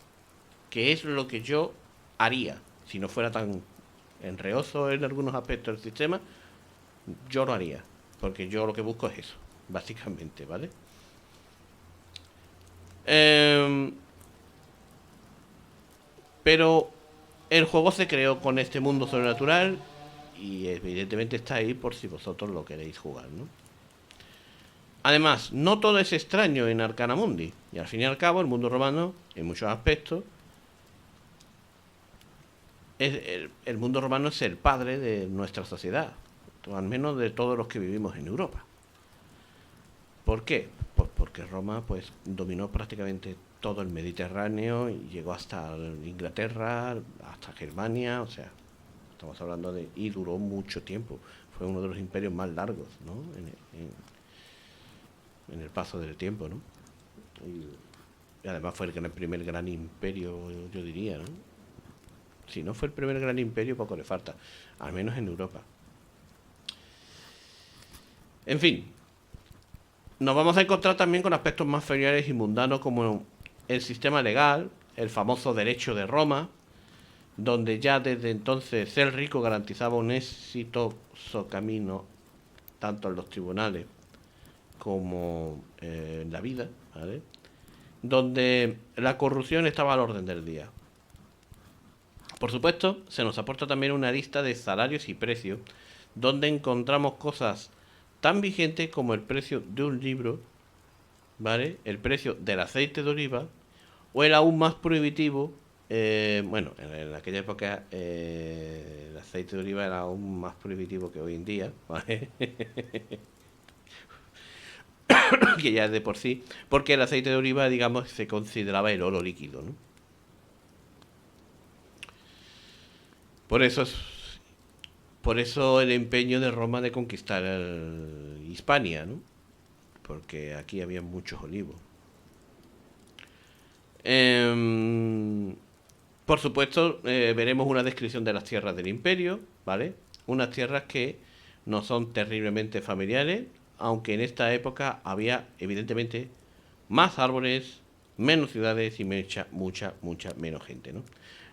Que es lo que yo haría. Si no fuera tan enreoso en algunos aspectos del sistema, yo lo haría. Porque yo lo que busco es eso, básicamente, ¿vale? Eh, pero el juego se creó con este mundo sobrenatural y evidentemente está ahí por si vosotros lo queréis jugar, ¿no? Además, no todo es extraño en Arcana Mundi. Y al fin y al cabo, el mundo romano, en muchos aspectos, el mundo romano es el padre de nuestra sociedad. O al menos de todos los que vivimos en Europa. ¿Por qué? Pues porque Roma pues dominó prácticamente todo el Mediterráneo y llegó hasta Inglaterra, hasta Germania, o sea, estamos hablando de... y duró mucho tiempo. Fue uno de los imperios más largos, ¿no? En el paso del tiempo, ¿no? Y además fue el primer gran imperio, yo diría, ¿no? Si no fue el primer gran imperio, poco le falta, al menos en Europa. En fin, nos vamos a encontrar también con aspectos más familiares y mundanos como el sistema legal, el famoso derecho de Roma, donde ya desde entonces ser rico garantizaba un exitoso camino tanto en los tribunales como en la vida, ¿vale? Donde la corrupción estaba al orden del día. Por supuesto, se nos aporta también una lista de salarios y precios, donde encontramos cosas tan vigentes como el precio de un libro, ¿vale? El precio del aceite de oliva, o el aún más prohibitivo, bueno, en aquella época el aceite de oliva era aún más prohibitivo que hoy en día, ¿vale? Que ya es de por sí, porque el aceite de oliva, digamos, se consideraba el oro líquido, ¿no? Por eso es, por eso el empeño de Roma de conquistar Hispania, ¿no? Porque aquí había muchos olivos. Eh, por supuesto, veremos una descripción de las tierras del imperio, ¿vale? Unas tierras que no son terriblemente familiares, aunque en esta época había evidentemente más árboles, menos ciudades y mucha menos gente, ¿no?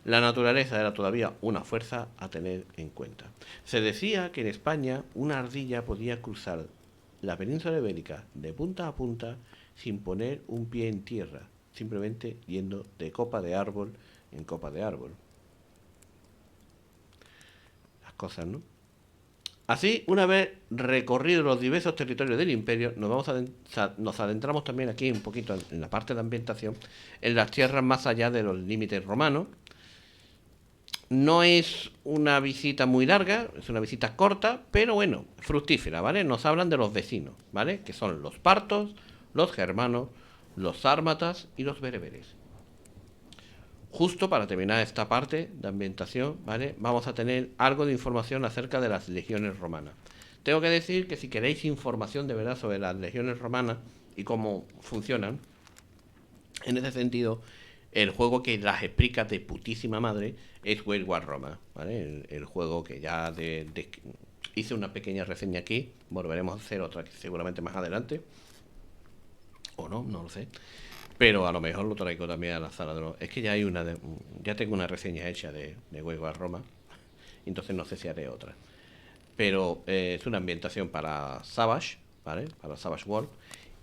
La naturaleza era todavía una fuerza a tener en cuenta. Se decía que en España una ardilla podía cruzar la península ibérica de punta a punta sin poner un pie en tierra, simplemente yendo de copa de árbol en copa de árbol. Las cosas, ¿no? Así, una vez recorridos los diversos territorios del imperio, nos adentramos también aquí un poquito en la parte de ambientación, en las tierras más allá de los límites romanos. No es una visita muy larga, es una visita corta, pero bueno, fructífera, ¿vale? Nos hablan de los vecinos, ¿vale? Que son los partos, los germanos, los sármatas y los bereberes. Justo para terminar esta parte de ambientación, ¿vale? Vamos a tener algo de información acerca de las legiones romanas. Tengo que decir que si queréis información de verdad sobre las legiones romanas y cómo funcionan, en ese sentido, el juego que las explica de putísima madre es World War Roma, ¿vale? El juego que ya hice una pequeña reseña aquí, volveremos a hacer otra seguramente más adelante, o no, no lo sé. Pero a lo mejor lo traigo también a la sala de los... Es que ya hay ya tengo una reseña hecha de Huego a Roma. Entonces no sé si haré otra. Pero es una ambientación para Savage, ¿vale? Para Savage World.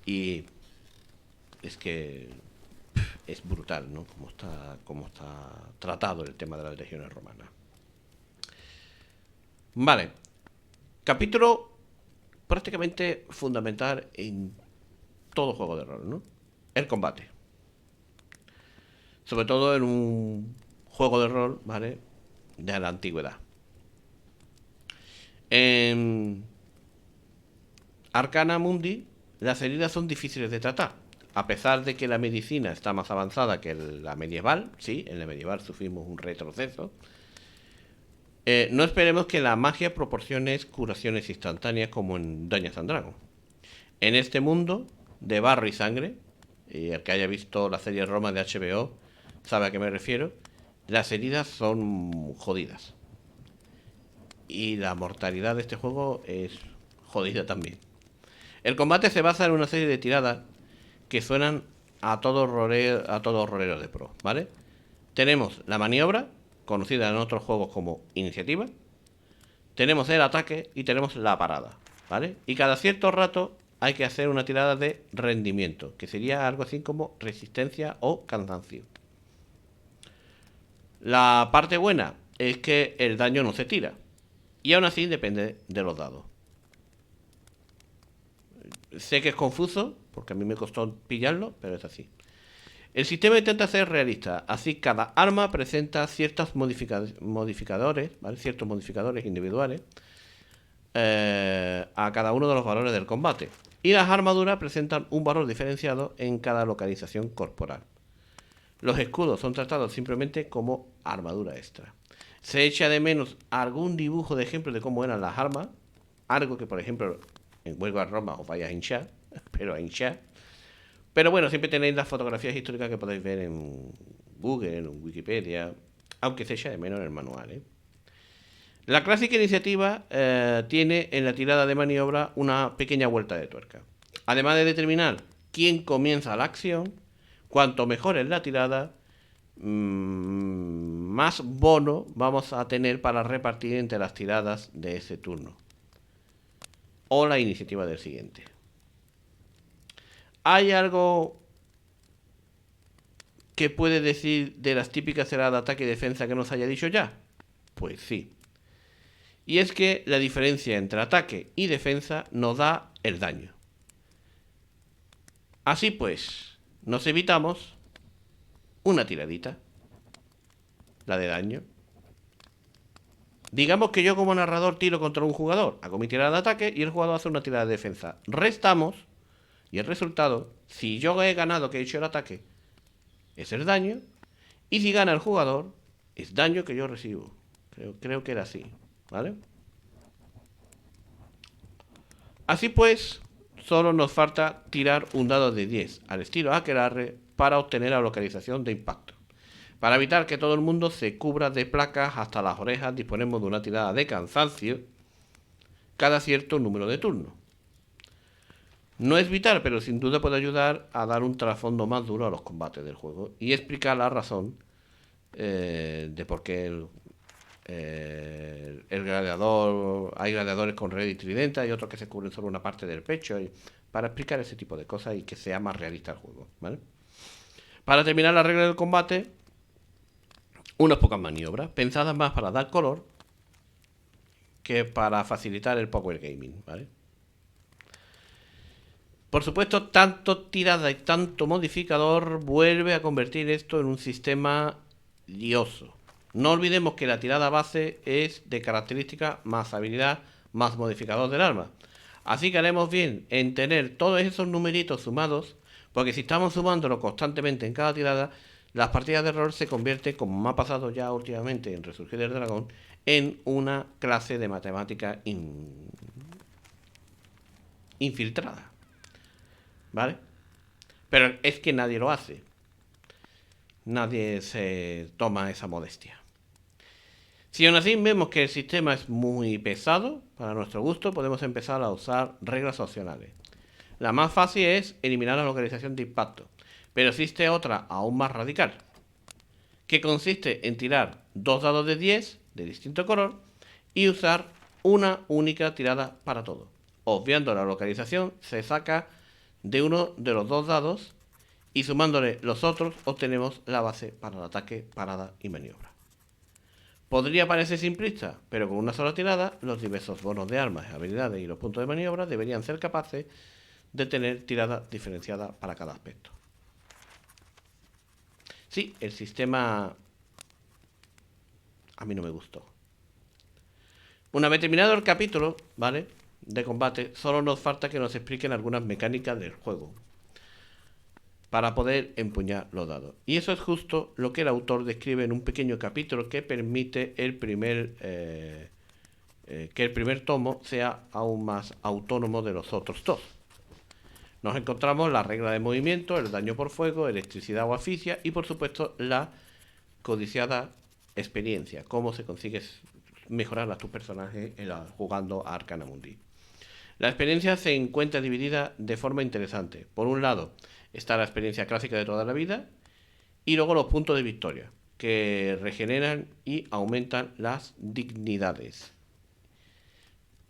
Y es que es brutal, ¿no? Cómo está tratado el tema de las legiones romanas. Vale. Capítulo prácticamente fundamental en todo juego de rol, ¿no? El combate. Sobre todo en un juego de rol, ¿vale? De la antigüedad. En Arcana Mundi, las heridas son difíciles de tratar. A pesar de que la medicina está más avanzada que la medieval, sí, en la medieval sufrimos un retroceso. No esperemos que la magia proporcione curaciones instantáneas como en Dungeons and Dragons. En este mundo de barro y sangre, y el que haya visto la serie Roma de HBO sabe a qué me refiero, las heridas son jodidas. Y la mortalidad de este juego es jodida también. El combate se basa en una serie de tiradas que suenan a todo rolero de pro, ¿vale? Tenemos la maniobra, conocida en otros juegos como iniciativa. Tenemos el ataque y tenemos la parada, ¿vale? Y cada cierto rato hay que hacer una tirada de rendimiento, que sería algo así como resistencia o cansancio. La parte buena es que el daño no se tira, y aún así depende de los dados. Sé que es confuso, porque a mí me costó pillarlo, pero es así. El sistema intenta ser realista, así cada arma presenta ciertos modificadores, ¿vale? Ciertos modificadores individuales a cada uno de los valores del combate. Y las armaduras presentan un valor diferenciado en cada localización corporal. Los escudos son tratados simplemente como armadura extra. Se echa de menos algún dibujo de ejemplo de cómo eran las armas, algo que por ejemplo en Huelga Roma os vaya a hinchar, pero a hinchar. Pero bueno, siempre tenéis las fotografías históricas que podéis ver en Google, en Wikipedia, aunque se echa de menos en el manual, ¿eh? La clásica iniciativa tiene en la tirada de maniobra una pequeña vuelta de tuerca. Además de determinar quién comienza la acción, cuanto mejor es la tirada, más bono vamos a tener para repartir entre las tiradas de ese turno o la iniciativa del siguiente. ¿Hay algo que puede decir de las típicas tiradas de ataque y defensa que nos haya dicho ya? Pues sí. Y es que la diferencia entre ataque y defensa nos da el daño. Así pues, nos evitamos una tiradita, la de daño. Digamos que yo como narrador tiro contra un jugador, hago mi tirada de ataque y el jugador hace una tirada de defensa. Restamos y el resultado, si yo he ganado que he hecho el ataque, es el daño, y si gana el jugador, es daño que yo recibo. Creo que era así, ¿vale? Así pues, solo nos falta tirar un dado de 10 al estilo Aquelarre para obtener la localización de impacto. Para evitar que todo el mundo se cubra de placas hasta las orejas, disponemos de una tirada de cansancio cada cierto número de turnos. No es vital, pero sin duda puede ayudar a dar un trasfondo más duro a los combates del juego y explicar la razón de por qué el gladiador, hay gladiadores con red y tridente, hay otros que se cubren solo una parte del pecho, para explicar ese tipo de cosas y que sea más realista el juego, ¿vale? Para terminar la regla del combate, unas pocas maniobras, pensadas más para dar color que para facilitar el power gaming, ¿vale? Por supuesto, tanto tirada y tanto modificador vuelve a convertir esto en un sistema lioso. No olvidemos que la tirada base es de característica más habilidad más modificador del arma. Así que haremos bien en tener todos esos numeritos sumados, porque si estamos sumándolo constantemente en cada tirada, las partidas de rol se convierten, como me ha pasado ya últimamente en Resurgir del Dragón, en una clase de matemática infiltrada. ¿Vale? Pero es que nadie lo hace. Nadie se toma esa modestia. Si aún así vemos que el sistema es muy pesado, para nuestro gusto, podemos empezar a usar reglas opcionales. La más fácil es eliminar la localización de impacto, pero existe otra aún más radical, que consiste en tirar dos dados de 10 de distinto color y usar una única tirada para todo. Obviando la localización, se saca de uno de los dos dados y sumándole los otros obtenemos la base para el ataque, parada y maniobra. Podría parecer simplista, pero con una sola tirada, los diversos bonos de armas, habilidades y los puntos de maniobra deberían ser capaces de tener tiradas diferenciadas para cada aspecto. Sí, el sistema a mí no me gustó. Una vez terminado el capítulo, ¿vale? De combate, solo nos falta que nos expliquen algunas mecánicas del juego para poder empuñar los dados. Y eso es justo lo que el autor describe en un pequeño capítulo que permite que el primer tomo sea aún más autónomo de los otros dos. Nos encontramos la regla de movimiento, el daño por fuego, electricidad o asfixia y por supuesto la codiciada experiencia, cómo se consigue mejorar a tus personajes jugando a Arcana Mundi. La experiencia se encuentra dividida de forma interesante. Por un lado está la experiencia clásica de toda la vida y luego los puntos de victoria, que regeneran y aumentan las dignidades.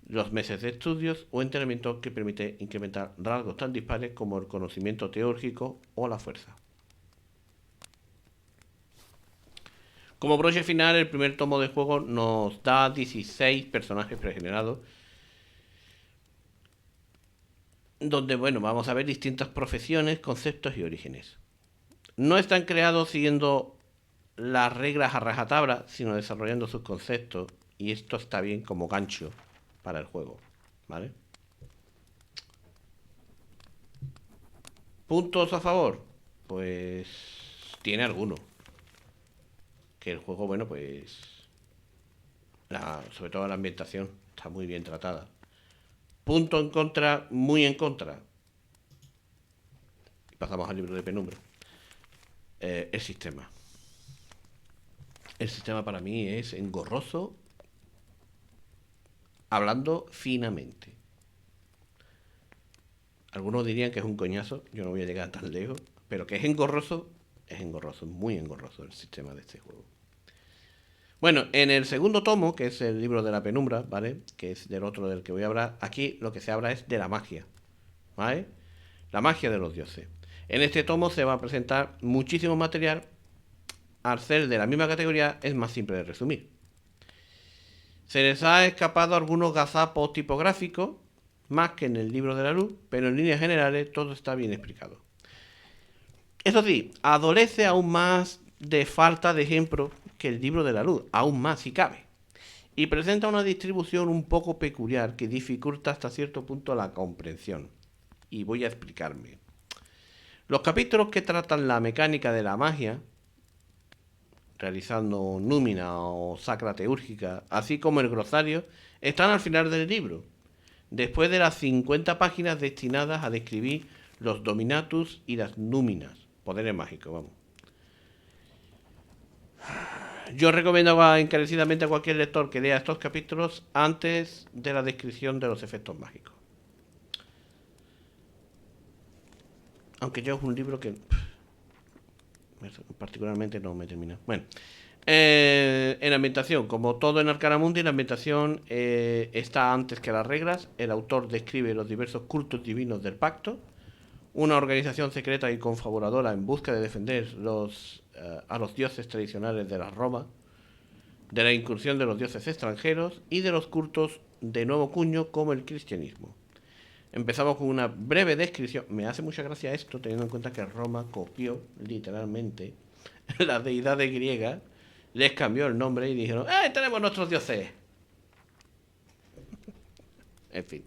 Los meses de estudios o entrenamiento que permite incrementar rasgos tan dispares como el conocimiento teórgico o la fuerza. Como broche final, el primer tomo de juego nos da 16 personajes pregenerados, donde, bueno, vamos a ver distintas profesiones, conceptos y orígenes. No están creados siguiendo las reglas a rajatabla, sino desarrollando sus conceptos, y esto está bien como gancho para el juego, ¿vale? ¿Puntos a favor? Pues tiene algunos. Que el juego, bueno, pues sobre todo la ambientación está muy bien tratada. Punto en contra, muy en contra. Y pasamos al libro de penumbra. El sistema. El sistema para mí es engorroso, hablando finamente. Algunos dirían que es un coñazo, yo no voy a llegar tan lejos, pero que es engorroso, muy engorroso el sistema de este juego. Bueno, en el segundo tomo, que es el libro de la penumbra, ¿vale? Que es del otro del que voy a hablar, aquí lo que se habla es de la magia, ¿vale? La magia de los dioses. En este tomo se va a presentar muchísimo material. Al ser de la misma categoría es más simple de resumir. Se les ha escapado algunos gazapos tipográficos, más que en el libro de la luz, pero en líneas generales todo está bien explicado. Eso sí, adolece aún más de falta de ejemplo que el libro de la luz, aún más si cabe. Y presenta una distribución un poco peculiar que dificulta hasta cierto punto la comprensión. Y voy a explicarme. Los capítulos que tratan la mecánica de la magia, realizando númina o sacra teúrgica, así como el glosario, están al final del libro, después de las 50 páginas destinadas a describir los dominatus y las núminas, poderes mágicos, vamos. Yo recomiendo encarecidamente a cualquier lector que lea estos capítulos antes de la descripción de los efectos mágicos. Aunque yo es un libro que particularmente no me termina. Bueno, en ambientación, como todo en Arcana Mundi, la ambientación está antes que las reglas. El autor describe los diversos cultos divinos del pacto, una organización secreta y confabuladora en busca de defender a los dioses tradicionales de la Roma, de la incursión de los dioses extranjeros y de los cultos de nuevo cuño como el cristianismo. Empezamos con una breve descripción. Me hace mucha gracia esto, teniendo en cuenta que Roma copió literalmente las deidades griegas, les cambió el nombre y dijeron: tenemos nuestros dioses! En fin.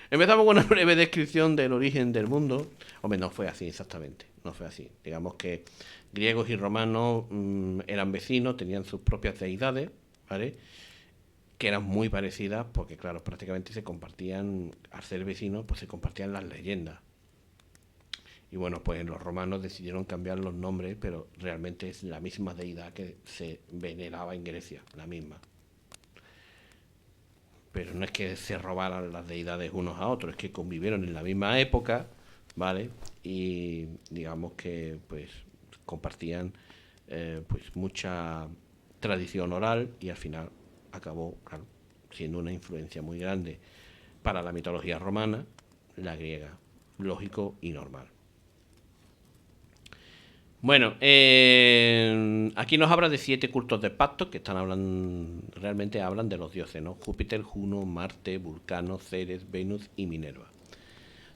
Empezamos con una breve descripción del origen del mundo. Hombre, no fue así exactamente. No fue así. Digamos que griegos y romanos eran vecinos, tenían sus propias deidades, ¿vale? Que eran muy parecidas porque, claro, prácticamente se compartían, al ser vecinos, pues se compartían las leyendas. Y bueno, pues los romanos decidieron cambiar los nombres, pero realmente es la misma deidad que se veneraba en Grecia, la misma. Pero no es que se robaran las deidades unos a otros, es que convivieron en la misma época, ¿vale? Y digamos que pues compartían pues mucha tradición oral y al final acabó, claro, siendo una influencia muy grande para la mitología romana, la griega, lógico y normal. Bueno, aquí nos habla de 7 cultos de pacto que realmente hablan de los dioses, ¿no? Júpiter, Juno, Marte, Vulcano, Ceres, Venus y Minerva.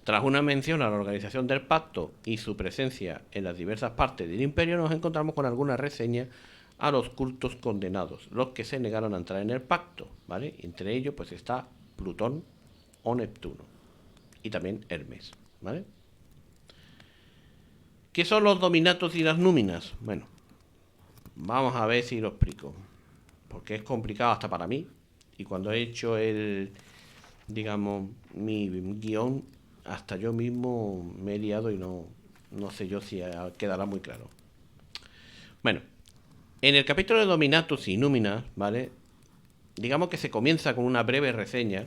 Tras una mención a la organización del pacto y su presencia en las diversas partes del imperio, nos encontramos con algunas reseñas a los cultos condenados, los que se negaron a entrar en el pacto, ¿vale? Entre ellos pues está Plutón o Neptuno y también Hermes, ¿vale? ¿Qué son los dominatos y las núminas? Bueno, vamos a ver si lo explico, porque es complicado hasta para mí, y cuando he hecho mi guión, hasta yo mismo me he liado y no sé yo si quedará muy claro. Bueno, en el capítulo de Dominatus y Núminas, ¿vale? Digamos que se comienza con una breve reseña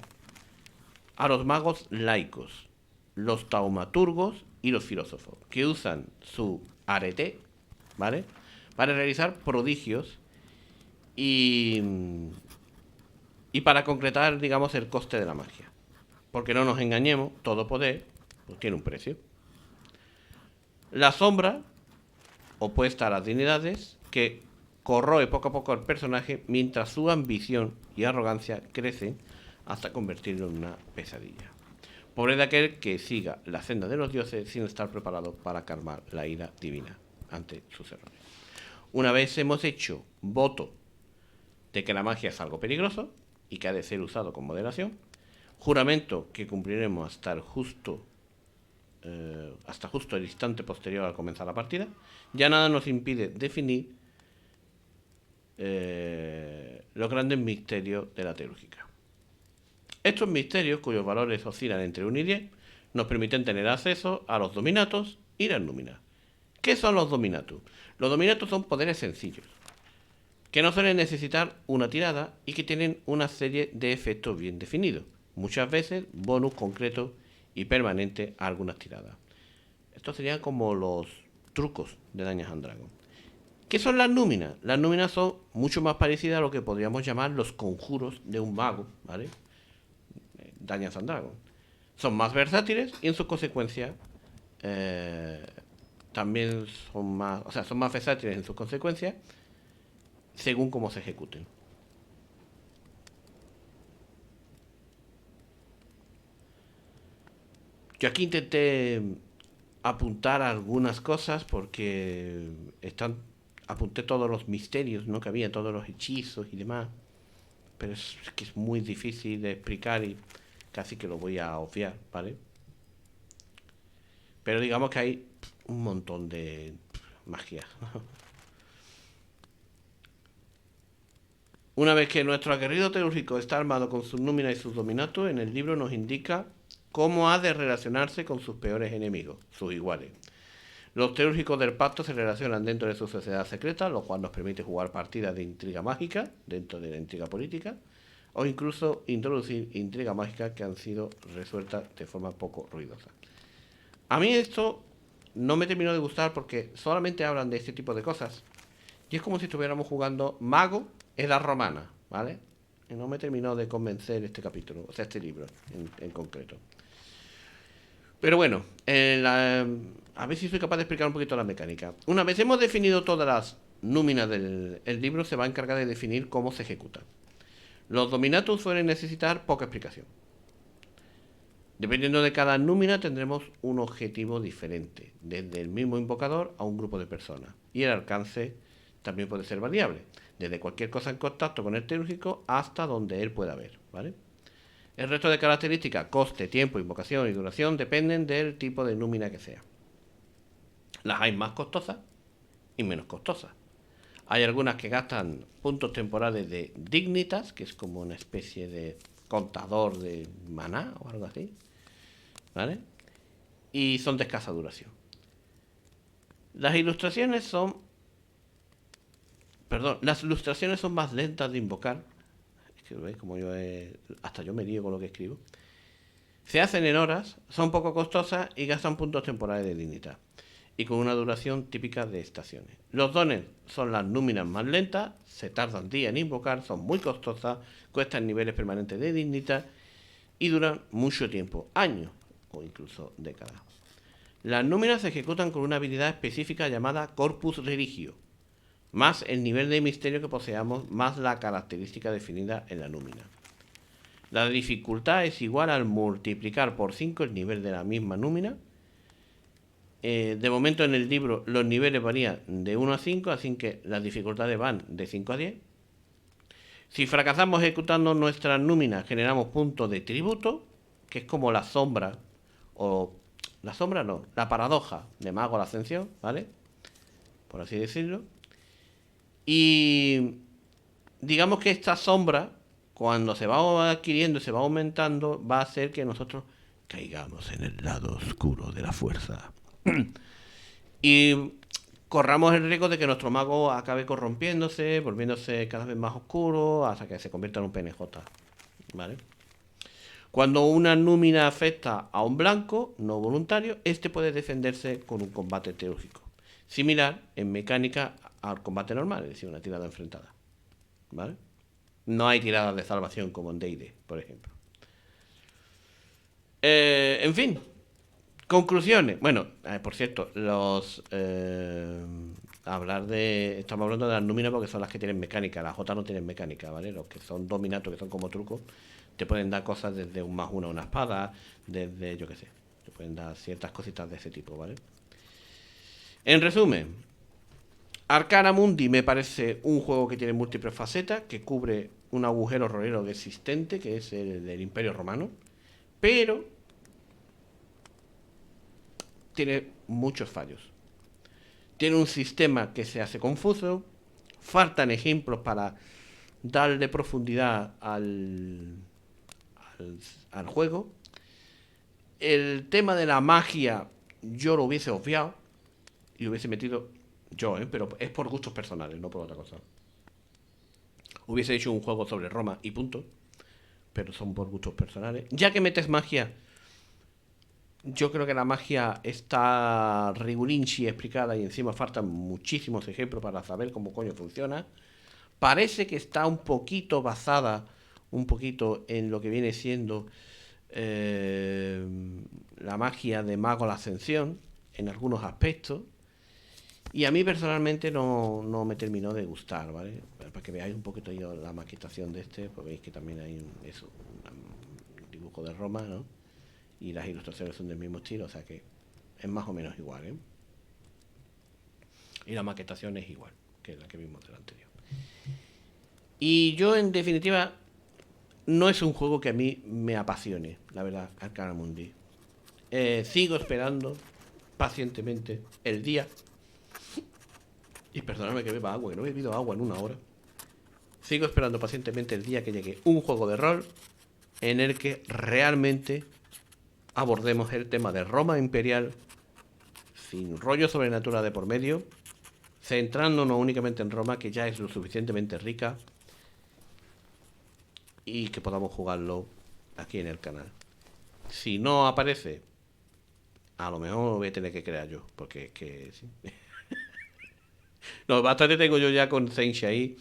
a los magos laicos, los taumaturgos y los filósofos, que usan su arete, ¿vale? Para realizar prodigios y, y para concretar, digamos, el coste de la magia. Porque no nos engañemos, todo poder pues, tiene un precio. La sombra, opuesta a las divinidades, que corroe poco a poco al personaje mientras su ambición y arrogancia crecen hasta convertirlo en una pesadilla. Pobre de aquel que siga la senda de los dioses sin estar preparado para calmar la ira divina ante sus errores. Una vez hemos hecho voto de que la magia es algo peligroso y que ha de ser usado con moderación, juramento que cumpliremos hasta justo el instante posterior al comenzar la partida, ya nada nos impide definir los grandes misterios de la teológica. Estos misterios, cuyos valores oscilan entre 1 y 10, nos permiten tener acceso a los dominatos y las núminas. ¿Qué son los dominatos? Los dominatos son poderes sencillos, que no suelen necesitar una tirada y que tienen una serie de efectos bien definidos, muchas veces bonus concretos y permanentes a algunas tiradas. Estos serían como los trucos de Dungeons and Dragons. ¿Qué son las núminas? Las núminas son mucho más parecidas a lo que podríamos llamar los conjuros de un mago, ¿vale? Dungeons and Dragons. Son más versátiles y en su consecuencia también son más versátiles en sus consecuencias según cómo se ejecuten. Yo aquí intenté apuntar algunas cosas porque apunté todos los misterios, ¿no? Que había, todos los hechizos y demás, pero es que es muy difícil de explicar y casi que lo voy a obviar, ¿vale? Pero digamos que hay un montón de magia. Una vez que nuestro aguerrido teúrgico está armado con sus núminas y sus dominatos, en el libro nos indica cómo ha de relacionarse con sus peores enemigos, sus iguales. Los teúrgicos del pacto se relacionan dentro de su sociedad secreta, lo cual nos permite jugar partidas de intriga mágica dentro de la intriga política, o incluso introducir intriga mágica que han sido resueltas de forma poco ruidosa. A mí esto no me terminó de gustar porque solamente hablan de este tipo de cosas. Y es como si estuviéramos jugando Mago Edad Romana, ¿vale? Y no me terminó de convencer este capítulo, o sea, este libro en concreto. Pero bueno, a ver si soy capaz de explicar un poquito la mecánica. Una vez hemos definido todas las núminas del libro, se va a encargar de definir cómo se ejecutan. Los dominatus suelen necesitar poca explicación. Dependiendo de cada númina tendremos un objetivo diferente, desde el mismo invocador a un grupo de personas. Y el alcance también puede ser variable, desde cualquier cosa en contacto con el teúrgico hasta donde él pueda ver, ¿vale? El resto de características, coste, tiempo, invocación y duración, dependen del tipo de númina que sea. Las hay más costosas y menos costosas. Hay algunas que gastan puntos temporales de dignitas, que es como una especie de contador de maná o algo así, ¿vale? Y son de escasa duración. Las ilustraciones son más lentas de invocar. Es que veis como hasta yo me lío con lo que escribo. Se hacen en horas, son poco costosas y gastan puntos temporales de dignidad. Y con una duración típica de estaciones. Los dones son las núminas más lentas, se tardan días en invocar, son muy costosas, cuestan niveles permanentes de dignidad y duran mucho tiempo, años o incluso décadas. Las núminas se ejecutan con una habilidad específica llamada Corpus Religio, más el nivel de misterio que poseamos, más la característica definida en la númina. La dificultad es igual al multiplicar por 5 el nivel de la misma númina. De momento en el libro los niveles varían de 1 a 5, así que las dificultades van de 5 a 10. Si fracasamos ejecutando nuestras núminas, generamos puntos de tributo, que es como la sombra, o la sombra no, la paradoja de Mago la Ascensión, ¿vale? Por así decirlo. Y digamos que esta sombra, cuando se va adquiriendo y se va aumentando, va a hacer que nosotros caigamos en el lado oscuro de la fuerza. Y corramos el riesgo de que nuestro mago acabe corrompiéndose, volviéndose cada vez más oscuro, hasta que se convierta en un PNJ. ¿Vale? Cuando una númina afecta a un blanco no voluntario, este puede defenderse con un combate teológico, similar en mecánica al combate normal, es decir, una tirada enfrentada. ¿Vale? No hay tiradas de salvación como en D&D, por ejemplo. En fin, conclusiones. Bueno, por cierto, hablar de. Estamos hablando de las núminas porque son las que tienen mecánica. Las J no tienen mecánica, ¿vale? Los que son dominatos, que son como trucos, te pueden dar cosas desde un +1 a una espada, desde, yo qué sé. Te pueden dar ciertas cositas de ese tipo, ¿vale? En resumen, Arcana Mundi me parece un juego que tiene múltiples facetas, que cubre un agujero rolero existente, que es el del Imperio Romano, pero tiene muchos fallos. Tiene un sistema que se hace confuso, faltan ejemplos para darle profundidad al juego. El tema de la magia yo lo hubiese obviado y lo hubiese metido yo, pero es por gustos personales, no por otra cosa. Hubiese hecho un juego sobre Roma y punto, pero son por gustos personales. Ya que metes magia, yo creo que la magia está rigurinchi explicada y encima faltan muchísimos ejemplos para saber cómo coño funciona. Parece que está un poquito basada, un poquito en lo que viene siendo eh, la magia de Mago la Ascensión, en algunos aspectos. Y a mí personalmente no me terminó de gustar, ¿vale? Para que veáis un poquito yo la maquetación de este, pues veis que también hay un dibujo de Roma, ¿no? Y las ilustraciones son del mismo estilo, o sea que es más o menos igual, ¿eh? Y la maquetación es igual que la que vimos del anterior. Y yo, en definitiva, no es un juego que a mí me apasione, la verdad, Arcana Mundi. Sigo esperando pacientemente el día. Y perdóname que beba agua, que no he bebido agua en una hora. Sigo esperando pacientemente el día que llegue un juego de rol en el que realmente abordemos el tema de Roma imperial sin rollo sobrenatural de por medio, centrándonos únicamente en Roma, que ya es lo suficientemente rica, y que podamos jugarlo aquí en el canal. Si no aparece, a lo mejor lo voy a tener que crear yo, porque es que sí. No, bastante tengo yo ya con Saint Shai.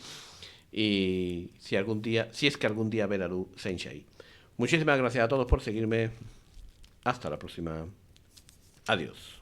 Y si es que algún día ve la luz Saint Shai. Muchísimas gracias a todos por seguirme. Hasta la próxima. Adiós.